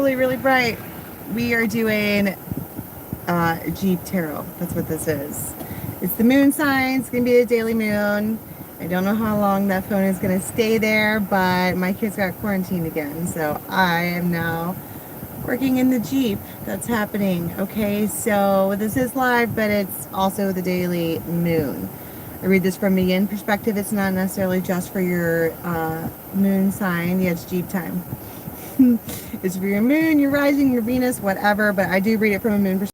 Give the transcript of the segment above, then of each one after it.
really, really bright. We are doing Jeep Tarot. That's what this is. It's the moon sign. It's going to be a daily moon. I don't know how long that phone is going to stay there, but my kids got quarantined again, so I am now working in the Jeep. That's happening. Okay, so this is live, but it's also the daily moon. I read this from a yin perspective. It's not necessarily just for your moon sign. Yeah, it's Jeep time. It's for your moon, your rising, your Venus, whatever, but I do read it from a moon perspective.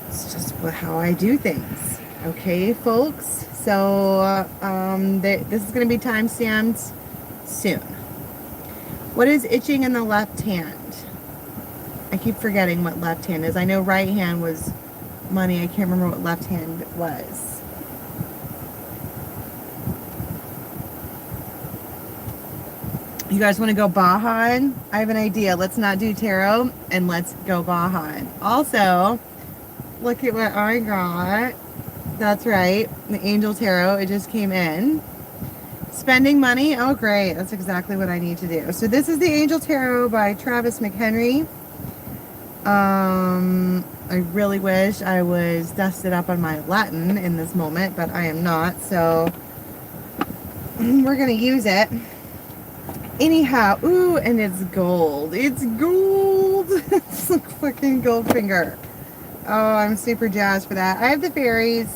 It's just how I do things. Okay, folks? So this is going to be time-stamped soon. What is itching in the left hand? I keep forgetting what left hand is. I know right hand was money. I can't remember what left hand was. You guys want to go Bahan? I have an idea. Let's not do tarot and let's go Bahan. Also, look at what I got. That's right. The Angel Tarot. It just came in. Spending money. Oh, great. That's exactly what I need to do. So this is the Angel Tarot by Travis McHenry. I really wish I was dusted up on my Latin in this moment, but I am not. So we're going to use it. Anyhow, ooh, and it's gold. It's gold. It's like fucking Goldfinger. Oh, I'm super jazzed for that. I have the fairies.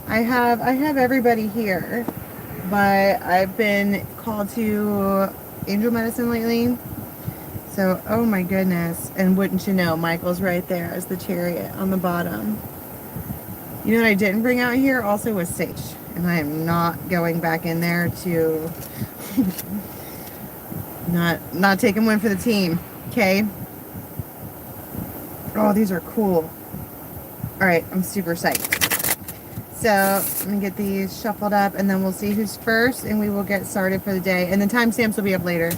I have everybody here, but I've been called to angel medicine lately. So, oh my goodness. And wouldn't you know, Michael's right there as the chariot on the bottom. You know what I didn't bring out here also was sage. And I am not going back in there to not taking one for the team. Okay. Oh, these are cool. Alright, I'm super psyched. So, let me get these shuffled up and then we'll see who's first and we will get started for the day. And the timestamps will be up later.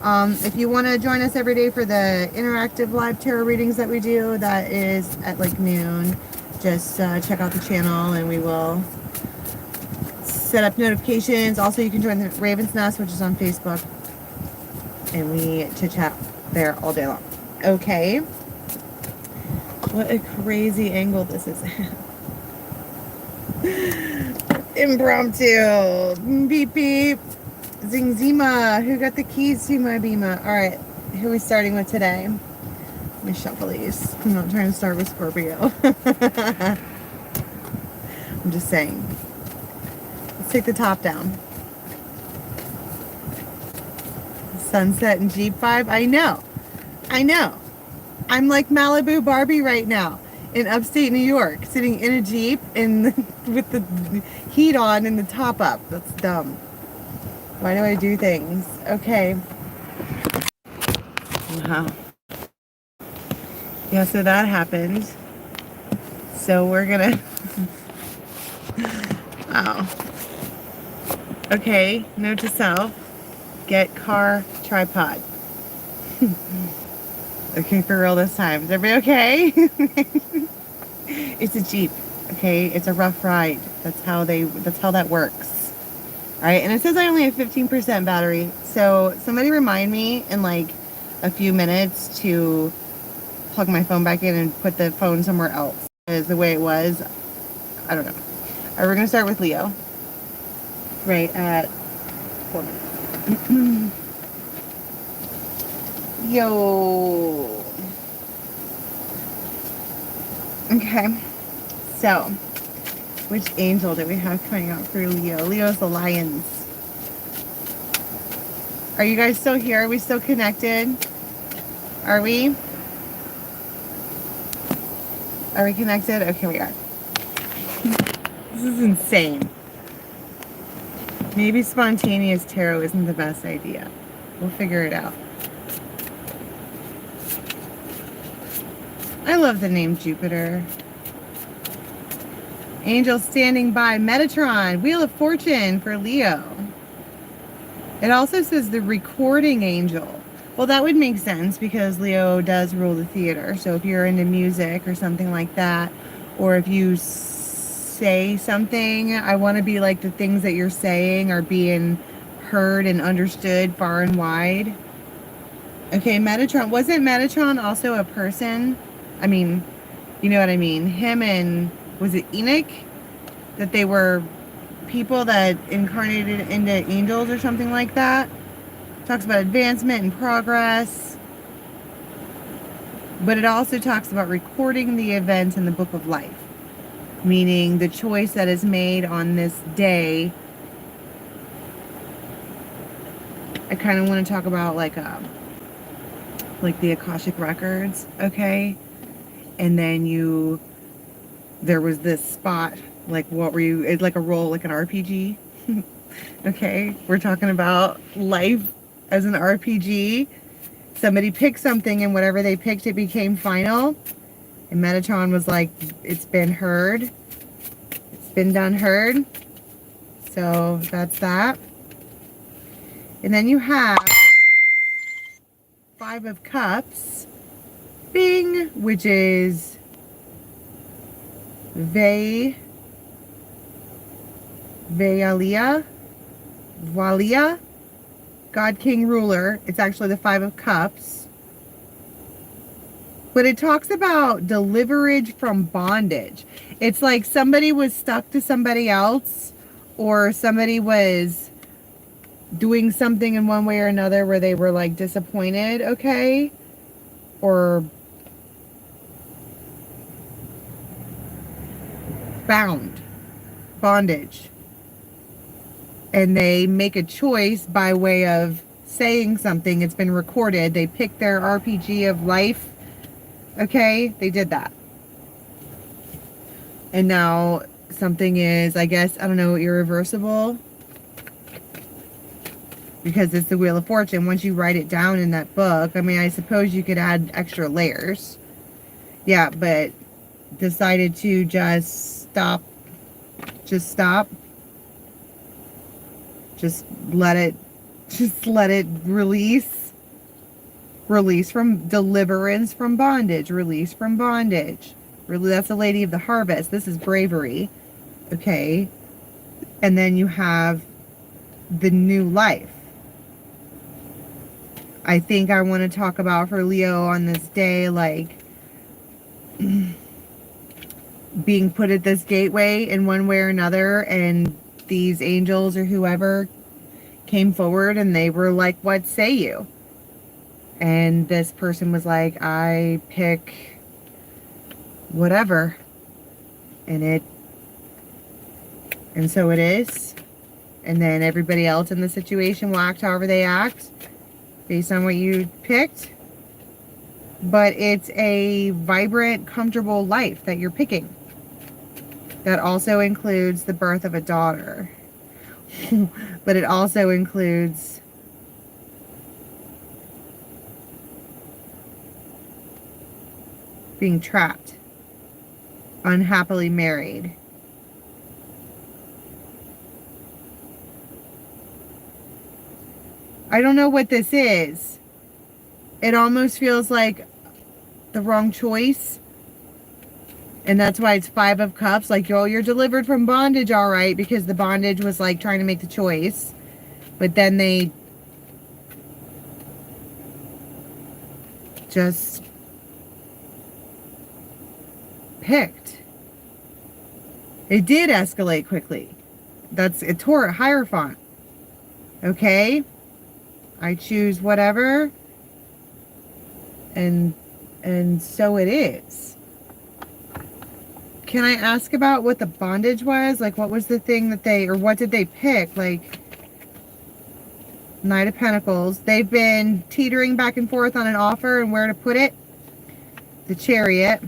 If you want to join us every day for the interactive live tarot readings that we do, that is at like noon. Just check out the channel and we will set up notifications. Also, you can join the Raven's Nest, which is on Facebook. And we chit-chat there all day long. Okay. What a crazy angle this is. Impromptu. Beep beep. Zing Zima. Who got the keys to my Bima? Alright. Who are we starting with today? Let me shuffle these. I'm not trying to start with Scorpio. I'm just saying. Let's take the top down. Sunset and Jeep vibe. I know. I'm like Malibu Barbie right now in upstate New York, sitting in a Jeep and with the heat on and the top up. That's dumb. Why do I do things? Okay. Wow. Yeah, so that happened. So we're gonna... Wow. Okay, note to self. Get car tripod. Okay, for real this time. Is everybody okay? It's a Jeep. Okay, it's a rough ride. That's how that works. Alright, and it says I only have 15% battery. So somebody remind me in like a few minutes to plug my phone back in and put the phone somewhere else. Because the way it was, I don't know. Alright, we're gonna start with Leo. Right at 4 minutes. Yo. Okay. So, which angel do we have coming out for Leo? Leo's the Lions. Are you guys still here? Are we still connected? Are we? Are we connected? Okay, we are. This is insane. Maybe spontaneous tarot isn't the best idea. We'll figure it out. I love the name Jupiter. Angel standing by. Metatron. Wheel of Fortune for Leo. It also says the recording angel. Well, that would make sense because Leo does rule the theater. So if you're into music or something like that, or if you say something, I want to be like the things that you're saying are being heard and understood far and wide. Okay, Metatron. Wasn't Metatron also a person? I mean, you know what I mean. Him and, was it Enoch? That they were people that incarnated into angels or something like that. Talks about advancement and progress. But it also talks about recording the events in the book of life. Meaning the choice that is made on this day. I kind of want to talk about like the Akashic records, okay? And then there was this spot, like what were you, it's like a role, like an RPG. Okay, we're talking about life as an RPG. Somebody picked something and whatever they picked, it became final. And Metatron was like, it's been heard. It's been done heard. So that's that. And then you have Five of Cups. Bing, which is Valia, God King Ruler. It's actually the Five of Cups. But it talks about deliverage from bondage. It's like somebody was stuck to somebody else, or somebody was doing something in one way or another where they were like disappointed, okay? Or bondage. And they make a choice by way of saying something. It's been recorded. They pick their RPG of life. Okay, they did that. And now something is, I guess, I don't know, irreversible. Because it's the Wheel of Fortune. Once you write it down in that book, I mean, I suppose you could add extra layers. Yeah, but decided to just stop. Just let it release. Release from deliverance from bondage. Release from bondage. Really, that's the Lady of the Harvest. This is bravery. Okay. And then you have the new life. I think I want to talk about for Leo on this day, like being put at this gateway in one way or another, and these angels or whoever came forward and they were like, what say you? And this person was like, I pick whatever. And so it is. And then everybody else in the situation will act however they act based on what you picked. But it's a vibrant, comfortable life that you're picking. That also includes the birth of a daughter. But it also includes being trapped, unhappily married. I don't know what this is. It almost feels like the wrong choice. And that's why it's Five of Cups. Like, yo, you're delivered from bondage, all right, because the bondage was like trying to make the choice. But then they just picked. It did escalate quickly. That's a Taurus Hierophant. Okay? I choose whatever. And so it is. Can I ask about what the bondage was? Like, what was the thing that or what did they pick? Like, Knight of Pentacles. They've been teetering back and forth on an offer and where to put it. The Chariot.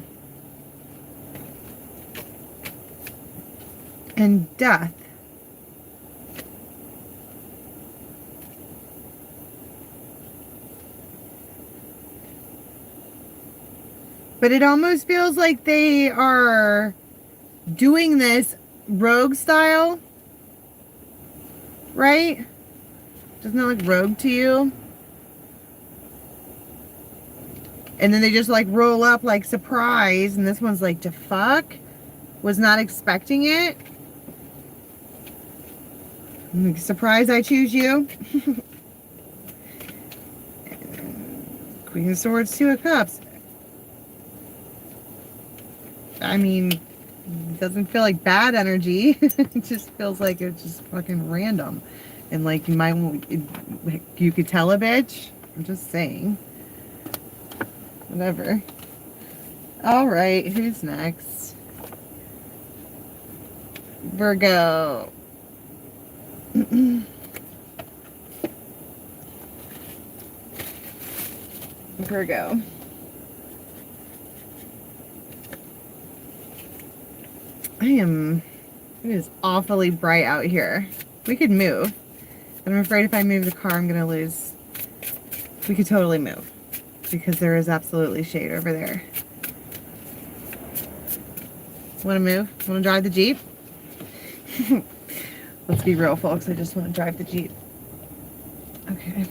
And Death. But it almost feels like they are doing this rogue style. Right? Doesn't that look rogue to you? And then they just like roll up like surprise. And this one's like, the fuck? Was not expecting it. Surprise, I choose you. Queen of Swords, Two of Cups. I mean, it doesn't feel like bad energy. It just feels like it's just fucking random. And like you could tell a bitch. I'm just saying. Whatever. All right, who's next? Virgo. Virgo. It is awfully bright out here. We could move. But I'm afraid if I move the car, I'm going to lose. We could totally move. Because there is absolutely shade over there. Want to move? Want to drive the Jeep? Let's be real, folks. I just want to drive the Jeep. Okay.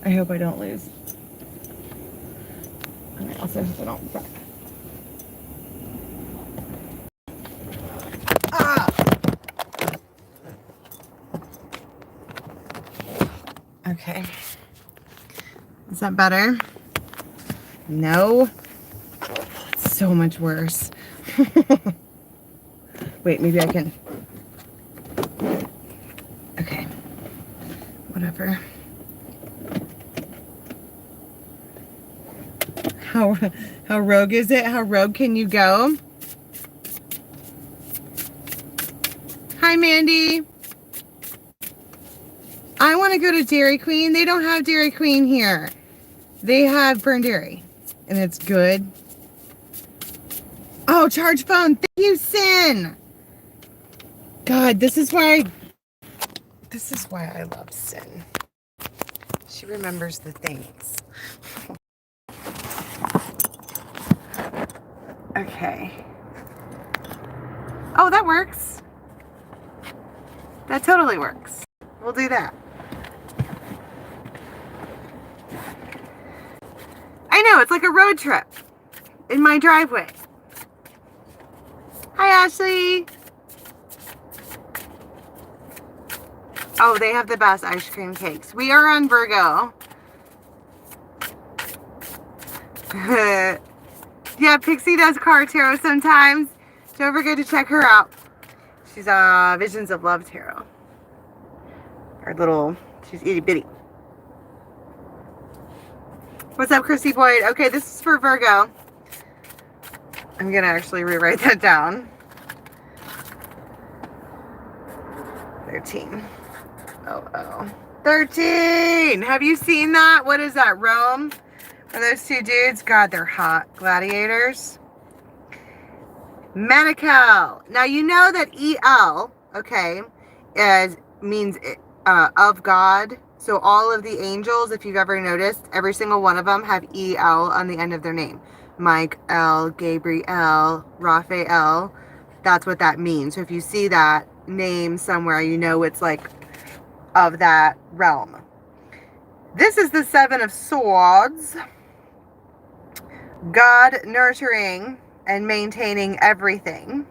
I hope I don't lose. And I also hope I don't wreck. Okay. Is that better? No. It's so much worse. Wait, maybe I can. Okay. Whatever. How rogue is it? How rogue can you go? Hi, Mandy. I want to go to Dairy Queen. They don't have Dairy Queen here. They have Burn Dairy. And it's good. Oh, charge phone. Thank you, Sin. God, this is why I love Sin. She remembers the things. Okay. Oh, that works. That totally works. We'll do that. I know, it's like a road trip in my driveway. Hi, Ashley. Oh, they have the best ice cream cakes. We are on Virgo. Yeah, Pixie does card tarot sometimes. Don't forget to check her out. She's Visions of Love Tarot. She's itty bitty. What's up, Chrissy Boyd? Okay, this is for Virgo. I'm gonna actually rewrite that down. 13. Oh. 13! Have you seen that? What is that, Rome? Are those two dudes? God, they're hot. Gladiators. Manical. Now, you know that EL, okay, means of God. So all of the angels, if you've ever noticed, every single one of them have EL on the end of their name. Mike L, Gabriel, Raphael. That's what that means. So if you see that name somewhere, you know it's like of that realm. This is the Seven of Swords. God nurturing and maintaining everything.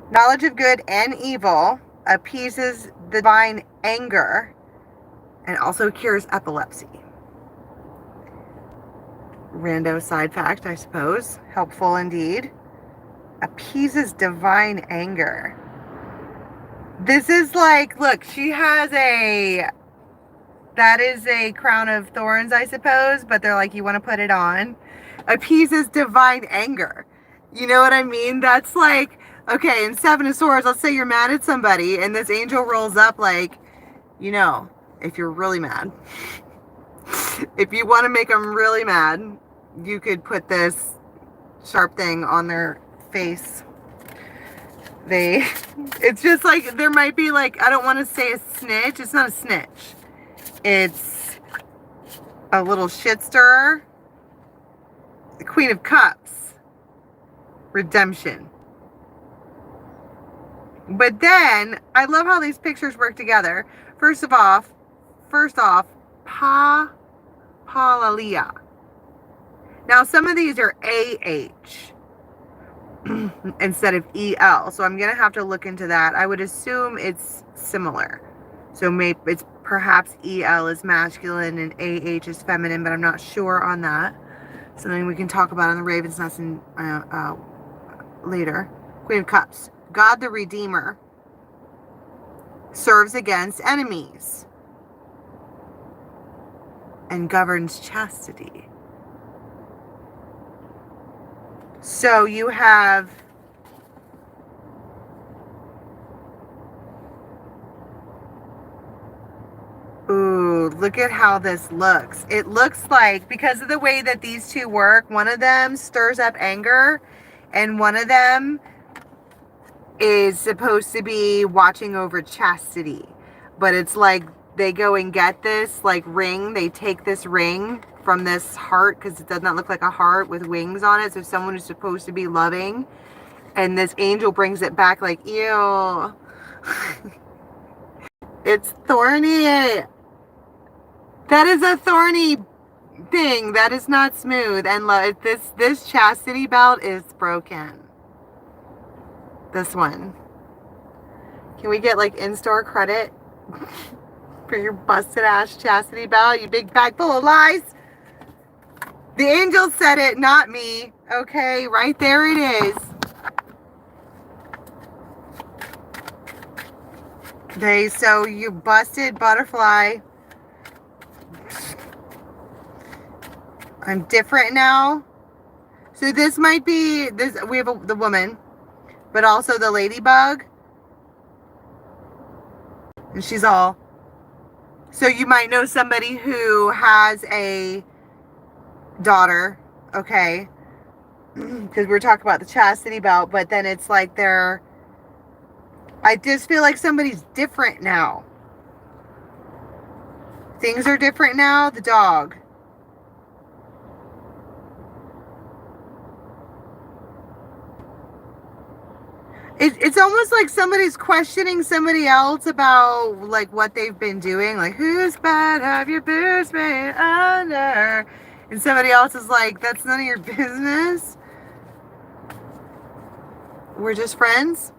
Knowledge of good and evil appeases divine anger and also cures epilepsy. Rando side fact, I suppose. Helpful indeed. Appeases divine anger. This is like, look, she has that is a crown of thorns, I suppose, but they're like, you want to put it on. Appeases divine anger. You know what I mean? That's like, okay, in Seven of Swords, let's say you're mad at somebody and this angel rolls up like, you know, if you're really mad. If you want to make them really mad, you could put this sharp thing on their face. It's just like, there might be like, I don't want to say a snitch. It's not a snitch. It's a little shit stirrer. The Queen of Cups. Redemption. But then, I love how these pictures work together. First off, Palalia. Now, some of these are AH instead of EL. So I'm going to have to look into that. I would assume it's similar. So maybe it's Perhaps EL is masculine and AH is feminine, but I'm not sure on that. Something we can talk about in the Raven's Nest later. Queen of Cups. God the Redeemer serves against enemies and governs chastity. So you have ooh, look at how this looks. It looks like, because of the way that these two work, one of them stirs up anger and one of them is supposed to be watching over chastity. But it's like they go and get this like ring. They take this ring from this heart, because it does not look like a heart with wings on it. So someone who's supposed to be loving, and this angel brings it back like, ew. It's thorny. That is a thorny thing. That is not smooth. And this chastity belt is broken. This one. Can we get like in-store credit for your busted ass chastity belt, you big bag full of lies? The angel said it, not me. Okay, right there it is. Okay, so you busted butterfly. I'm different now. So this might be this. We have the woman, but also the ladybug, and she's all. So you might know somebody who has a daughter, okay? Because we're talking about the chastity belt, but then it's like I just feel like somebody's different now. Things are different now. The dog. It's almost like somebody's questioning somebody else about like what they've been doing. Like, whose bed have your boots been under? And somebody else is like, that's none of your business. We're just friends.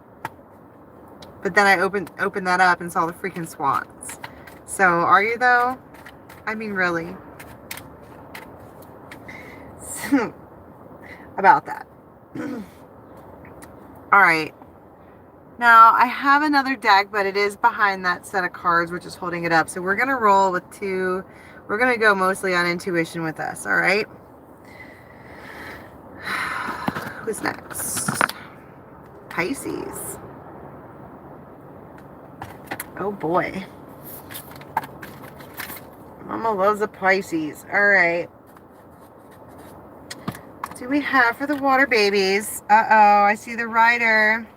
But then I opened that up and saw the freaking swans. So are you though? I mean, really? About that. All right. Now, I have another deck, but it is behind that set of cards, which is holding it up. So we're going to roll with two. We're going to go mostly on intuition with us, all right? Who's next? Pisces. Oh, boy. Mama loves a Pisces. All right. What do we have for the water babies? Uh-oh, I see the rider.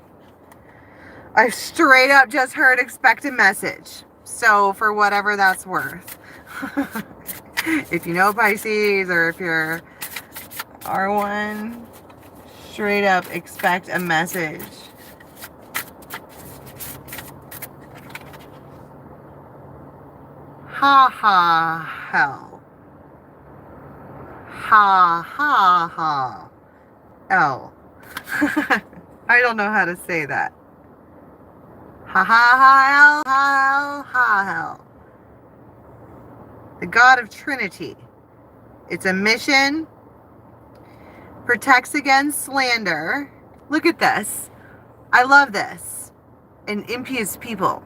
I straight up just heard expect a message. So for whatever that's worth. If you know Pisces or if you're R1, straight up expect a message. Ha ha hell. Ha ha ha. L. I don't know how to say that. Ha ha ha hell, ha hell. The God of Trinity. It's a mission. Protects against slander. Look at this. I love this. And impious people.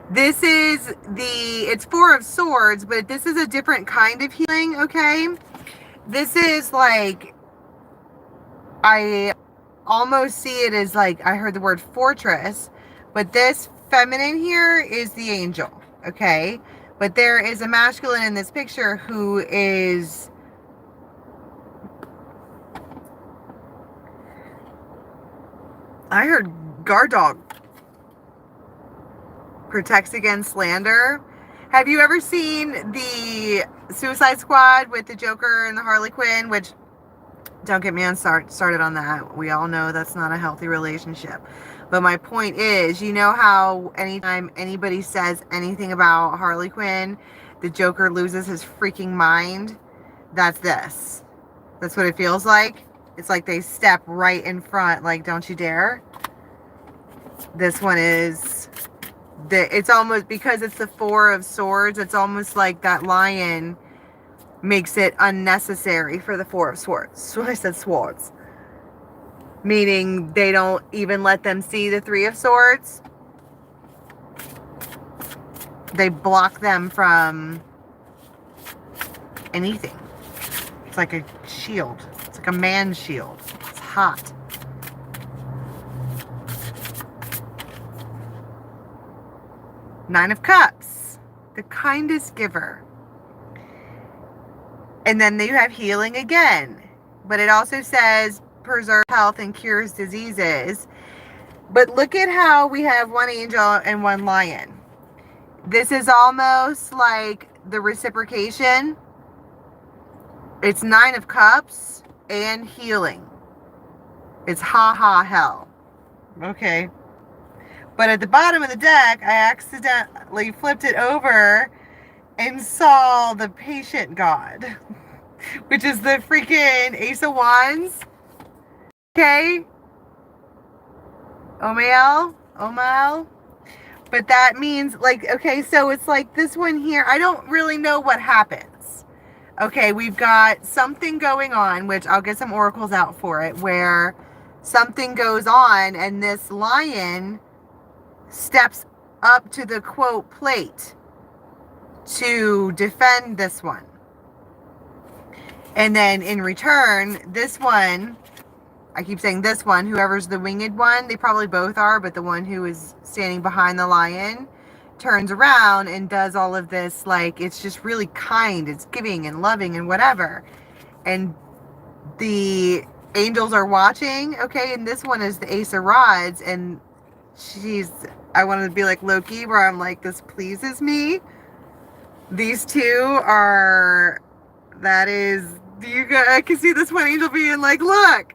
This is it's Four of Swords, but this is a different kind of healing, okay? This is like, I almost see it as like, I heard the word fortress. But this feminine here is the angel, okay? But there is a masculine in this picture who is... I heard guard dog. Protects against slander. Have you ever seen the Suicide Squad with the Joker and the Harley Quinn? Which, don't get me started on that. We all know that's not a healthy relationship. But my point is, you know how anytime anybody says anything about Harley Quinn, the Joker loses his freaking mind? That's this. That's what it feels like. It's like they step right in front, like, don't you dare. This one is It's almost, because it's the Four of Swords, it's almost like that lion makes it unnecessary for the Four of Swords. So I said swords. Meaning they don't even let them see the Three of Swords. They block them from anything. It's like a shield. It's like a man's shield. It's hot. Nine of Cups. The kindest giver. And then you have healing again. But it also says preserve health and cures diseases. But look at how we have one angel and one lion. This is almost like the reciprocation. It's Nine of Cups and healing. It's hell. Okay. But at the bottom of the deck, I accidentally flipped it over and saw the patient god, which is the freaking Ace of Wands. Okay. Omael. But that means, like, okay, so it's like this one here. I don't really know what happens. Okay, we've got something going on, which I'll get some oracles out for it, where something goes on and this lion steps up to the quote plate to defend this one. And then in return, this one, I keep saying this one, whoever's the winged one, they probably both are, but the one who is standing behind the lion turns around and does all of this, like, it's just really kind, it's giving and loving and whatever. And the angels are watching, okay, and this one is the Ace of Rods, and I wanted to be like Loki, where I'm like, this pleases me. These two are, I can see this one angel being like, look,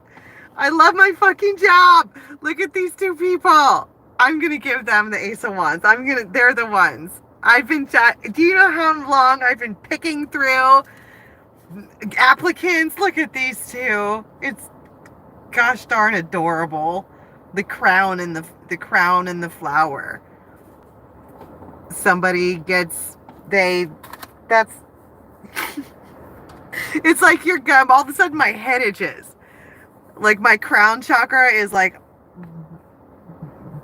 I love my fucking job. Look at these two people. I'm going to give them the Ace of Wands. They're the ones. Do you know how long I've been picking through applicants? Look at these two. It's gosh darn adorable. The crown and the flower. Somebody gets, that's, it's like your gum. All of a sudden my head itches. Like my crown chakra is like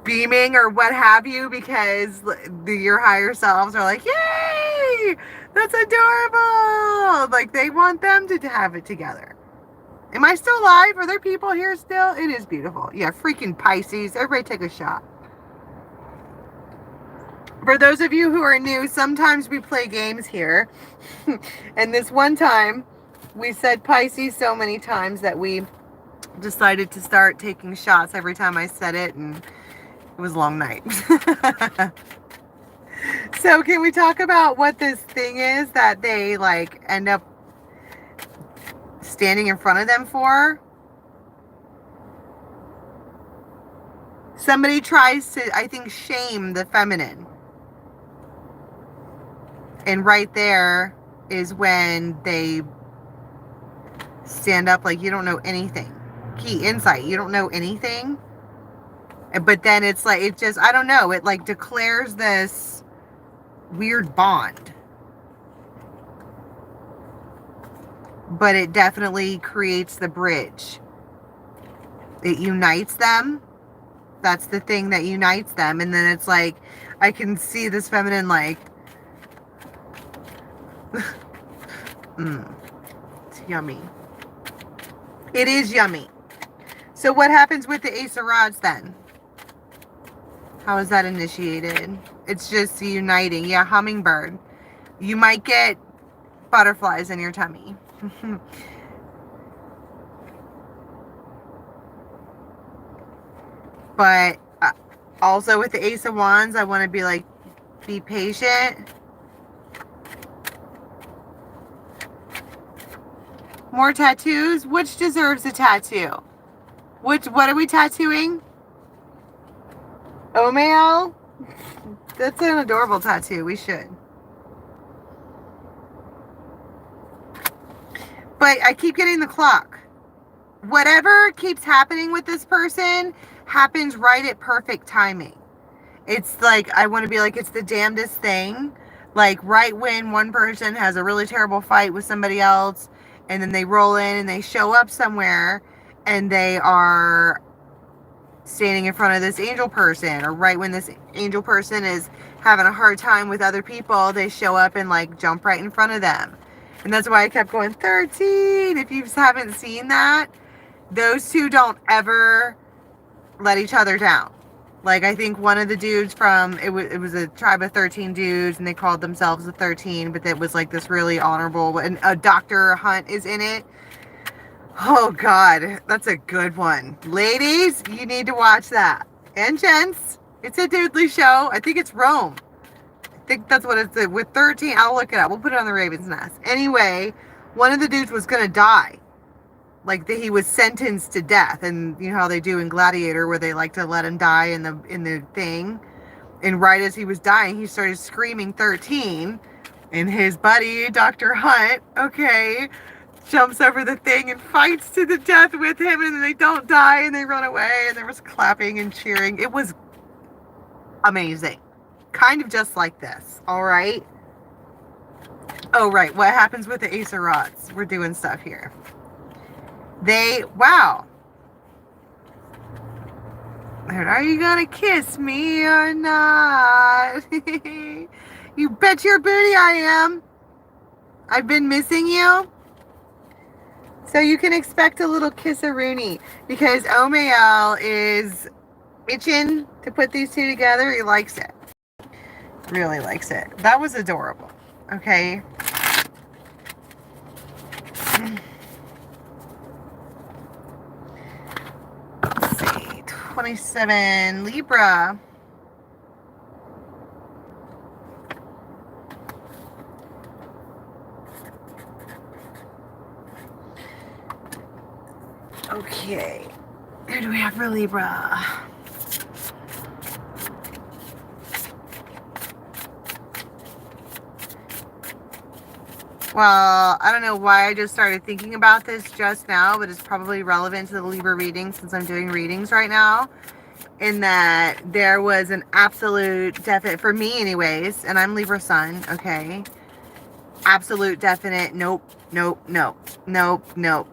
beaming or what have you, because your higher selves are like, yay, that's adorable. Like they want them to have it together. Am I still alive? Are there people here still? It is beautiful. Yeah, freaking Pisces. Everybody take a shot. For those of you who are new, sometimes we play games here. And this one time, we said Pisces so many times that we decided to start taking shots every time I said it, and it was a long night. So can we talk about what this thing is that they like end up standing in front of them for? Somebody tries to, I think, shame the feminine. And right there is when they stand up like you don't know anything. Key insight, you don't know anything. But then it's like, it just, I don't know, it like declares this weird bond. But it definitely creates the bridge. It unites them. That's the thing that unites them. And then it's like, I can see this feminine like, it's yummy. It is yummy. So what happens with the Ace of Rods then? How is that initiated? It's just uniting. Yeah, hummingbird. You might get butterflies in your tummy. But also with the Ace of Wands, I want to be like, be patient. More tattoos. Which deserves a tattoo? What are we tattooing? Omael? That's an adorable tattoo. We should. But I keep getting the clock. Whatever keeps happening with this person happens right at perfect timing. It's like, I want to be like, it's the damnedest thing. Like, right when one person has a really terrible fight with somebody else, and then they roll in and they show up somewhere, and they are standing in front of this angel person, or right when this angel person is having a hard time with other people, they show up and like jump right in front of them. And that's why I kept going 13. If you haven't seen that, those two don't ever let each other down. Like, I think one of the dudes from, it was a tribe of 13 dudes, and they called themselves the 13, but it was like this really honorable, and Dr. Hunt is in it. Oh God, that's a good one. Ladies, you need to watch that. And gents, it's a Dudley show. I think it's Rome. I think that's what it's with 13. I'll look it up. We'll put it on the Raven's Nest. Anyway, one of the dudes was gonna die. Like, he was sentenced to death, and you know how they do in Gladiator, where they like to let him die in the thing. And right as he was dying, he started screaming 13, and his buddy, Dr. Hunt, okay, jumps over the thing and fights to the death with him, and they don't die, and they run away, and there was clapping and cheering. It was amazing. Kind of just like this, all right? Oh, right, what happens with the Ace of Rods? We're doing stuff here. Wow. Are you gonna kiss me or not? You bet your booty I am. I've been missing you. So you can expect a little kiss-a-rooney, because Omael is itching to put these two together. He likes it. Really likes it. That was adorable. Okay. Let's see. 27, Libra. Okay, who do we have for Libra? Well, I don't know why I just started thinking about this just now, but it's probably relevant to the Libra reading since I'm doing readings right now. In that there was an absolute definite, for me anyways, and I'm Libra sun, okay? Absolute definite, nope, nope, nope, nope, nope.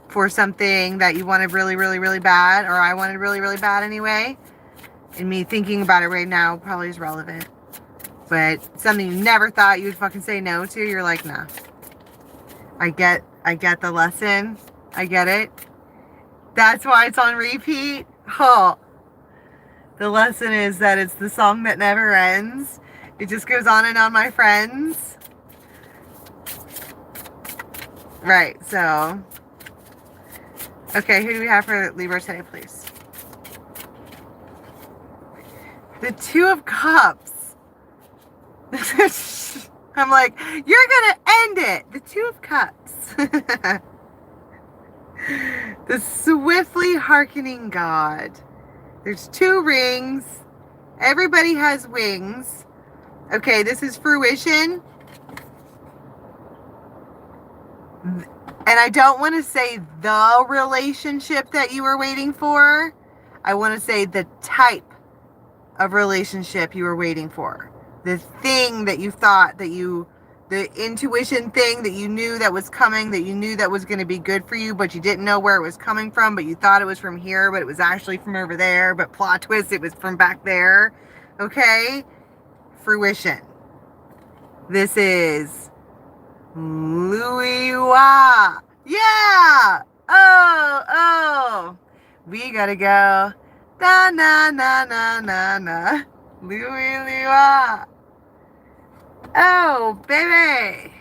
For something that you wanted really, really, really bad, or I wanted really, really bad anyway. And me thinking about it right now probably is relevant. But something you never thought you would fucking say no to, you're like, nah. I get the lesson. I get it. That's why it's on repeat. Oh. The lesson is that it's the song that never ends. It just goes on and on, my friends. Right, so. Okay, who do we have for Libra today, please? The Two of Cups. I'm like, you're gonna end it. The Two of Cups. The swiftly hearkening God. There's two rings. Everybody has wings. Okay, this is fruition. And I don't want to say the relationship that you were waiting for. I want to say the type of relationship you were waiting for. The thing that you thought that you, the intuition thing that you knew that was coming, that you knew that was going to be good for you, but you didn't know where it was coming from, but you thought it was from here, but it was actually from over there, but plot twist, it was from back there. Okay? Fruition. This is Louis Wa. Yeah! Oh! We gotta go. Da na na na na na. Louis Wa. Oh, baby.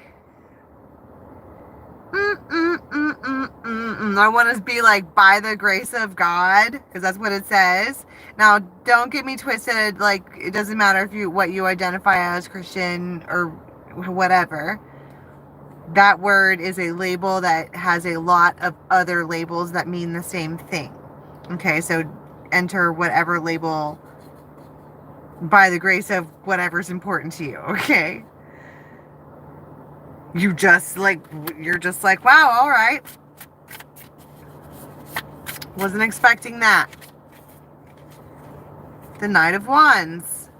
I want to be like, by the grace of God, because that's what it says. Now, don't get me twisted. Like, it doesn't matter if what you identify as, Christian or whatever. That word is a label that has a lot of other labels that mean the same thing. Okay, so enter whatever label by the grace of whatever's important to you, okay? You're just like, wow, all right. Wasn't expecting that. The Knight of Wands.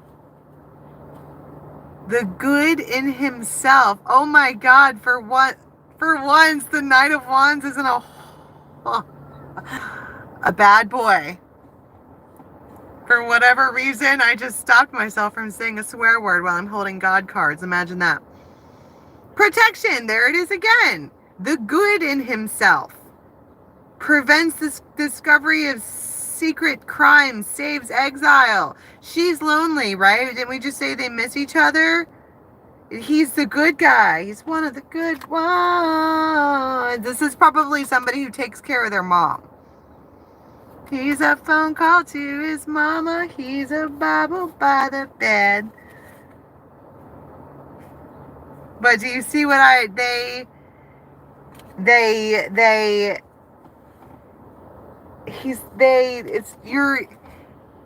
The good in himself. Oh my God, for once, the Knight of Wands isn't a bad boy. For whatever reason, I just stopped myself from saying a swear word while I'm holding God cards. Imagine that. Protection. There it is again. The good in himself. Prevents this discovery of secret crimes. Saves exile. She's lonely, right? Didn't we just say they miss each other? He's the good guy. He's one of the good ones. This is probably somebody who takes care of their mom. He's a phone call to his mama. He's a Bible by the bed. But do you see what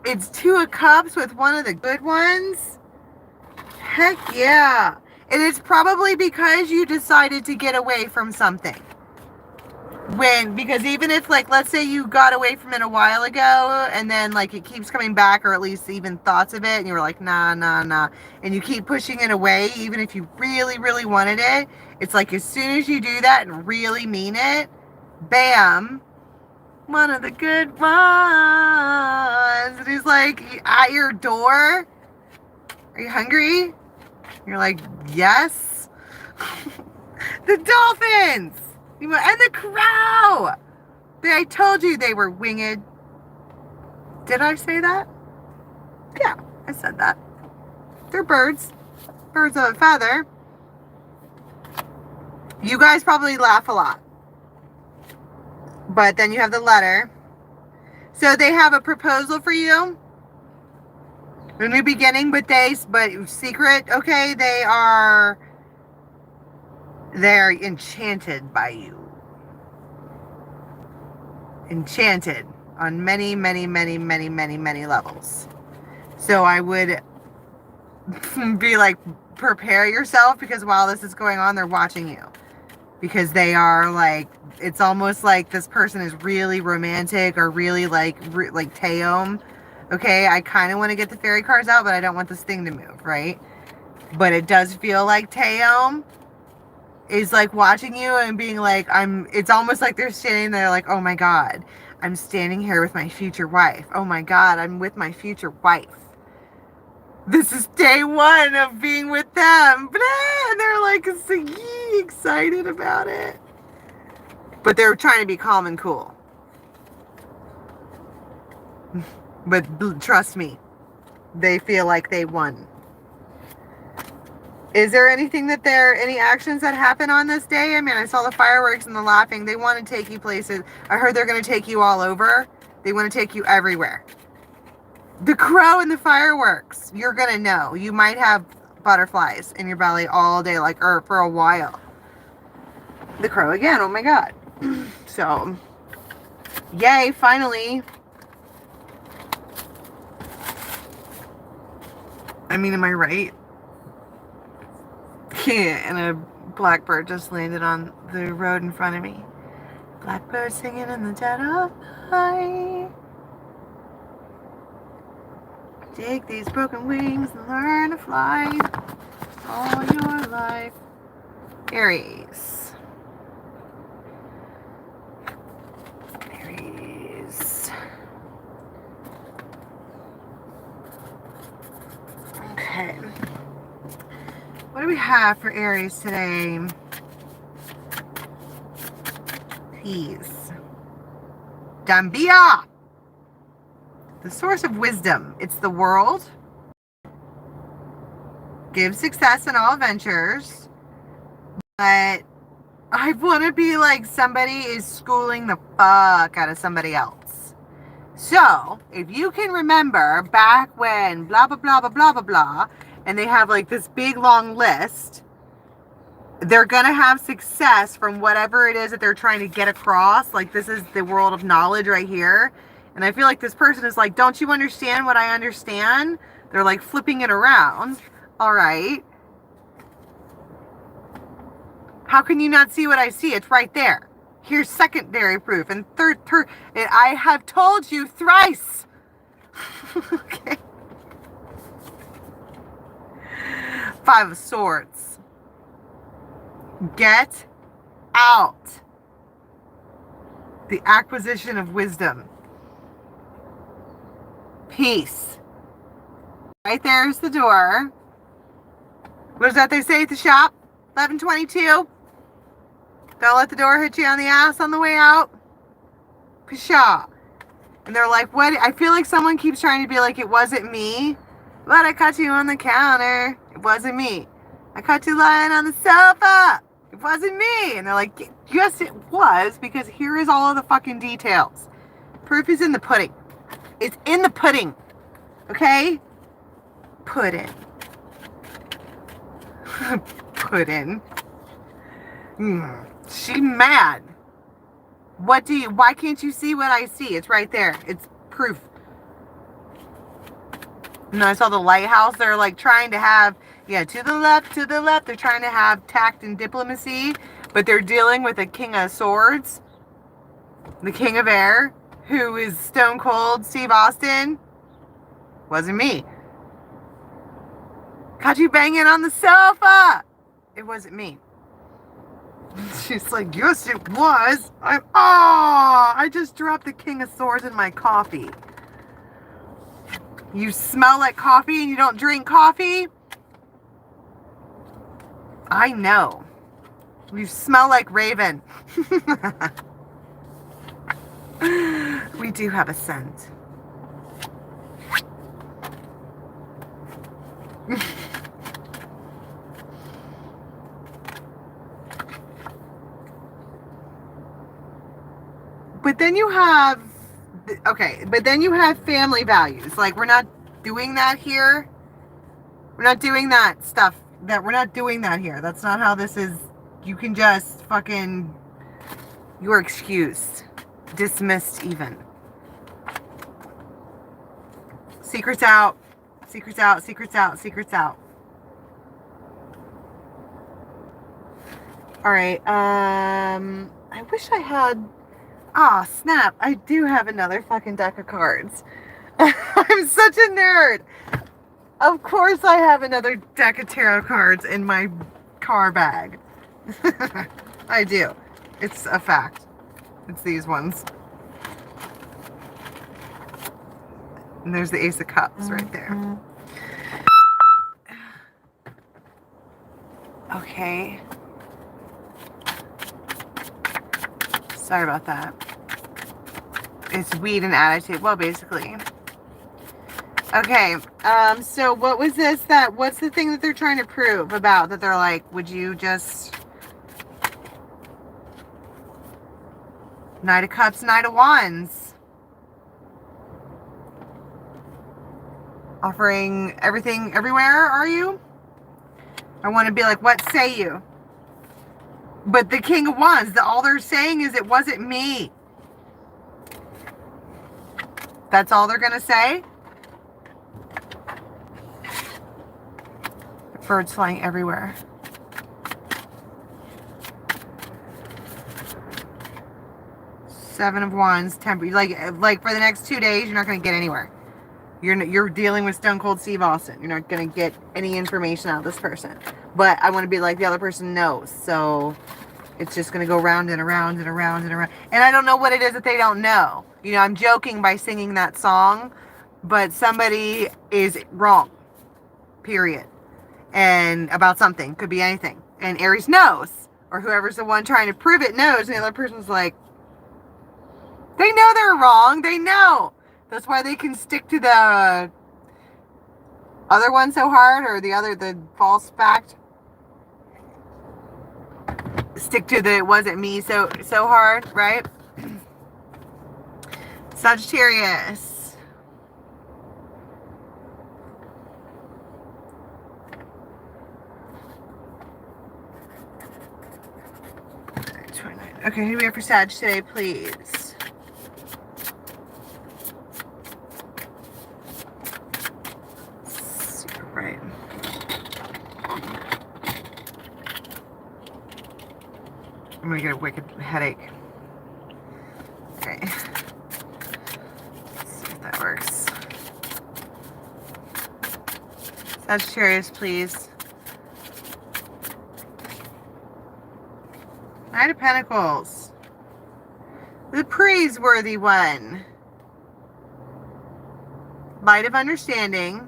it's Two of Cups with one of the good ones? Heck yeah. And it's probably because you decided to get away from something. Because even if, like, let's say you got away from it a while ago and then, like, it keeps coming back, or at least even thoughts of it, and you were like, nah, and you keep pushing it away, even if you really, really wanted it, it's like as soon as you do that and really mean it, bam, one of the good ones. And he's like at your door. Are you hungry? You're like, yes. The dolphins. And the crow! I told you they were winged. Did I say that? Yeah, I said that. They're birds. Birds of a feather. You guys probably laugh a lot. But then you have the letter. So they have a proposal for you. A new beginning, but secret. Okay, they're enchanted by you. Enchanted on many, many, many, many, many, many levels. So I would be like, prepare yourself, because while this is going on, they're watching you. Because they are like, it's almost like this person is really romantic or really like Teom. Okay, I kind of want to get the fairy cards out, but I don't want this thing to move, right? But it does feel like Teom is like watching you and being like, it's almost like they're standing there like, oh my God, I'm standing here with my future wife. Oh my God, I'm with my future wife. This is day one of being with them. And they're like excited about it. But they're trying to be calm and cool. But trust me, they feel like they won. Is there any actions that happen on this day? I mean, I saw the fireworks and the laughing. They want to take you places. I heard they're going to take you all over. They want to take you everywhere. The crow and the fireworks. You're going to know. You might have butterflies in your belly all day, or for a while. The crow again. Oh my God. So, yay, finally. I mean, am I right? Yeah, and a blackbird just landed on the road in front of me. Blackbird singing in the dead of night. Take these broken wings and learn to fly all your life. Aries. Aries. Okay. What do we have for Aries today? Peace. Dambia. The source of wisdom. It's the world. Give success in all ventures. But I want to be like somebody is schooling the fuck out of somebody else. So, if you can remember back when blah, blah, blah, blah, blah, blah, blah, and they have like this big long list, they're going to have success from whatever it is that they're trying to get across. Like, this is the world of knowledge right here. And I feel like this person is like, don't you understand what I understand? They're like flipping it around. All right. How can you not see what I see? It's right there. Here's secondary proof. And third, and I have told you thrice. Okay. Five of Swords. Get out. The acquisition of wisdom. Peace. Right there's the door. What is that they say at the shop? 11:22. Don't let the door hit you on the ass on the way out. Pshaw. And they're like, what? I feel like someone keeps trying to be like, it wasn't me. But I caught you on the counter. It wasn't me. I caught you lying on the sofa. It wasn't me. And they're like, yes, it was, because here is all of the fucking details. Proof is in the pudding. It's in the pudding. Okay? Pudding. Pudding. She mad. Why can't you see what I see? It's right there. It's proof. And I saw the lighthouse. They're like trying to have, yeah, to the left. They're trying to have tact and diplomacy, but they're dealing with a King of Swords, the King of Air, who is stone cold Steve Austin. Wasn't me. Caught you banging on the sofa. It wasn't me. She's like, yes, it was. I just dropped the King of Swords in my coffee. You smell like coffee and you don't drink coffee? I know. You smell like Raven. We do have a scent. But then you have, okay, but then you have family values. Like, we're not doing that here. We're not doing that stuff. We're not doing that here. That's not how this is. You can just fucking, you're excused. Dismissed even. Secrets out. Secrets out, secrets out, secrets out. All right. I wish I had, snap. I do have another fucking deck of cards. I'm such a nerd. Of course I have another deck of tarot cards in my car bag. I do. It's a fact. It's these ones. And there's the Ace of Cups right there. Okay. Sorry about that. It's weed and attitude. Well, basically. Okay. So what was this what's the thing that they're trying to prove about? That they're like, would you just... Knight of Cups, Knight of Wands. Offering everything everywhere, are you? I want to be like, what say you? But the King of Wands, all they're saying is it wasn't me. That's all they're going to say? Birds flying everywhere. Seven of Wands, temper. Like for the next 2 days, you're not going to get anywhere. You're dealing with Stone Cold Steve Austin. You're not going to get any information out of this person. But I want to be like the other person knows. So it's just going to go round and around and around and around. And I don't know what it is that they don't know. You know, I'm joking by singing that song. But somebody is wrong. Period. And about something. Could be anything. And Aries knows. Or whoever's the one trying to prove it knows. And the other person's like, they know they're wrong. They know. That's why they can stick to the other one so hard, or the false fact. Stick to the it wasn't me so hard, right? Sagittarius. Okay, who do we have for Sag today, please? Right. I'm gonna get a wicked headache. Okay. Let's see if that works. Sagittarius, please. Knight of Pentacles. The praiseworthy one. Light of understanding.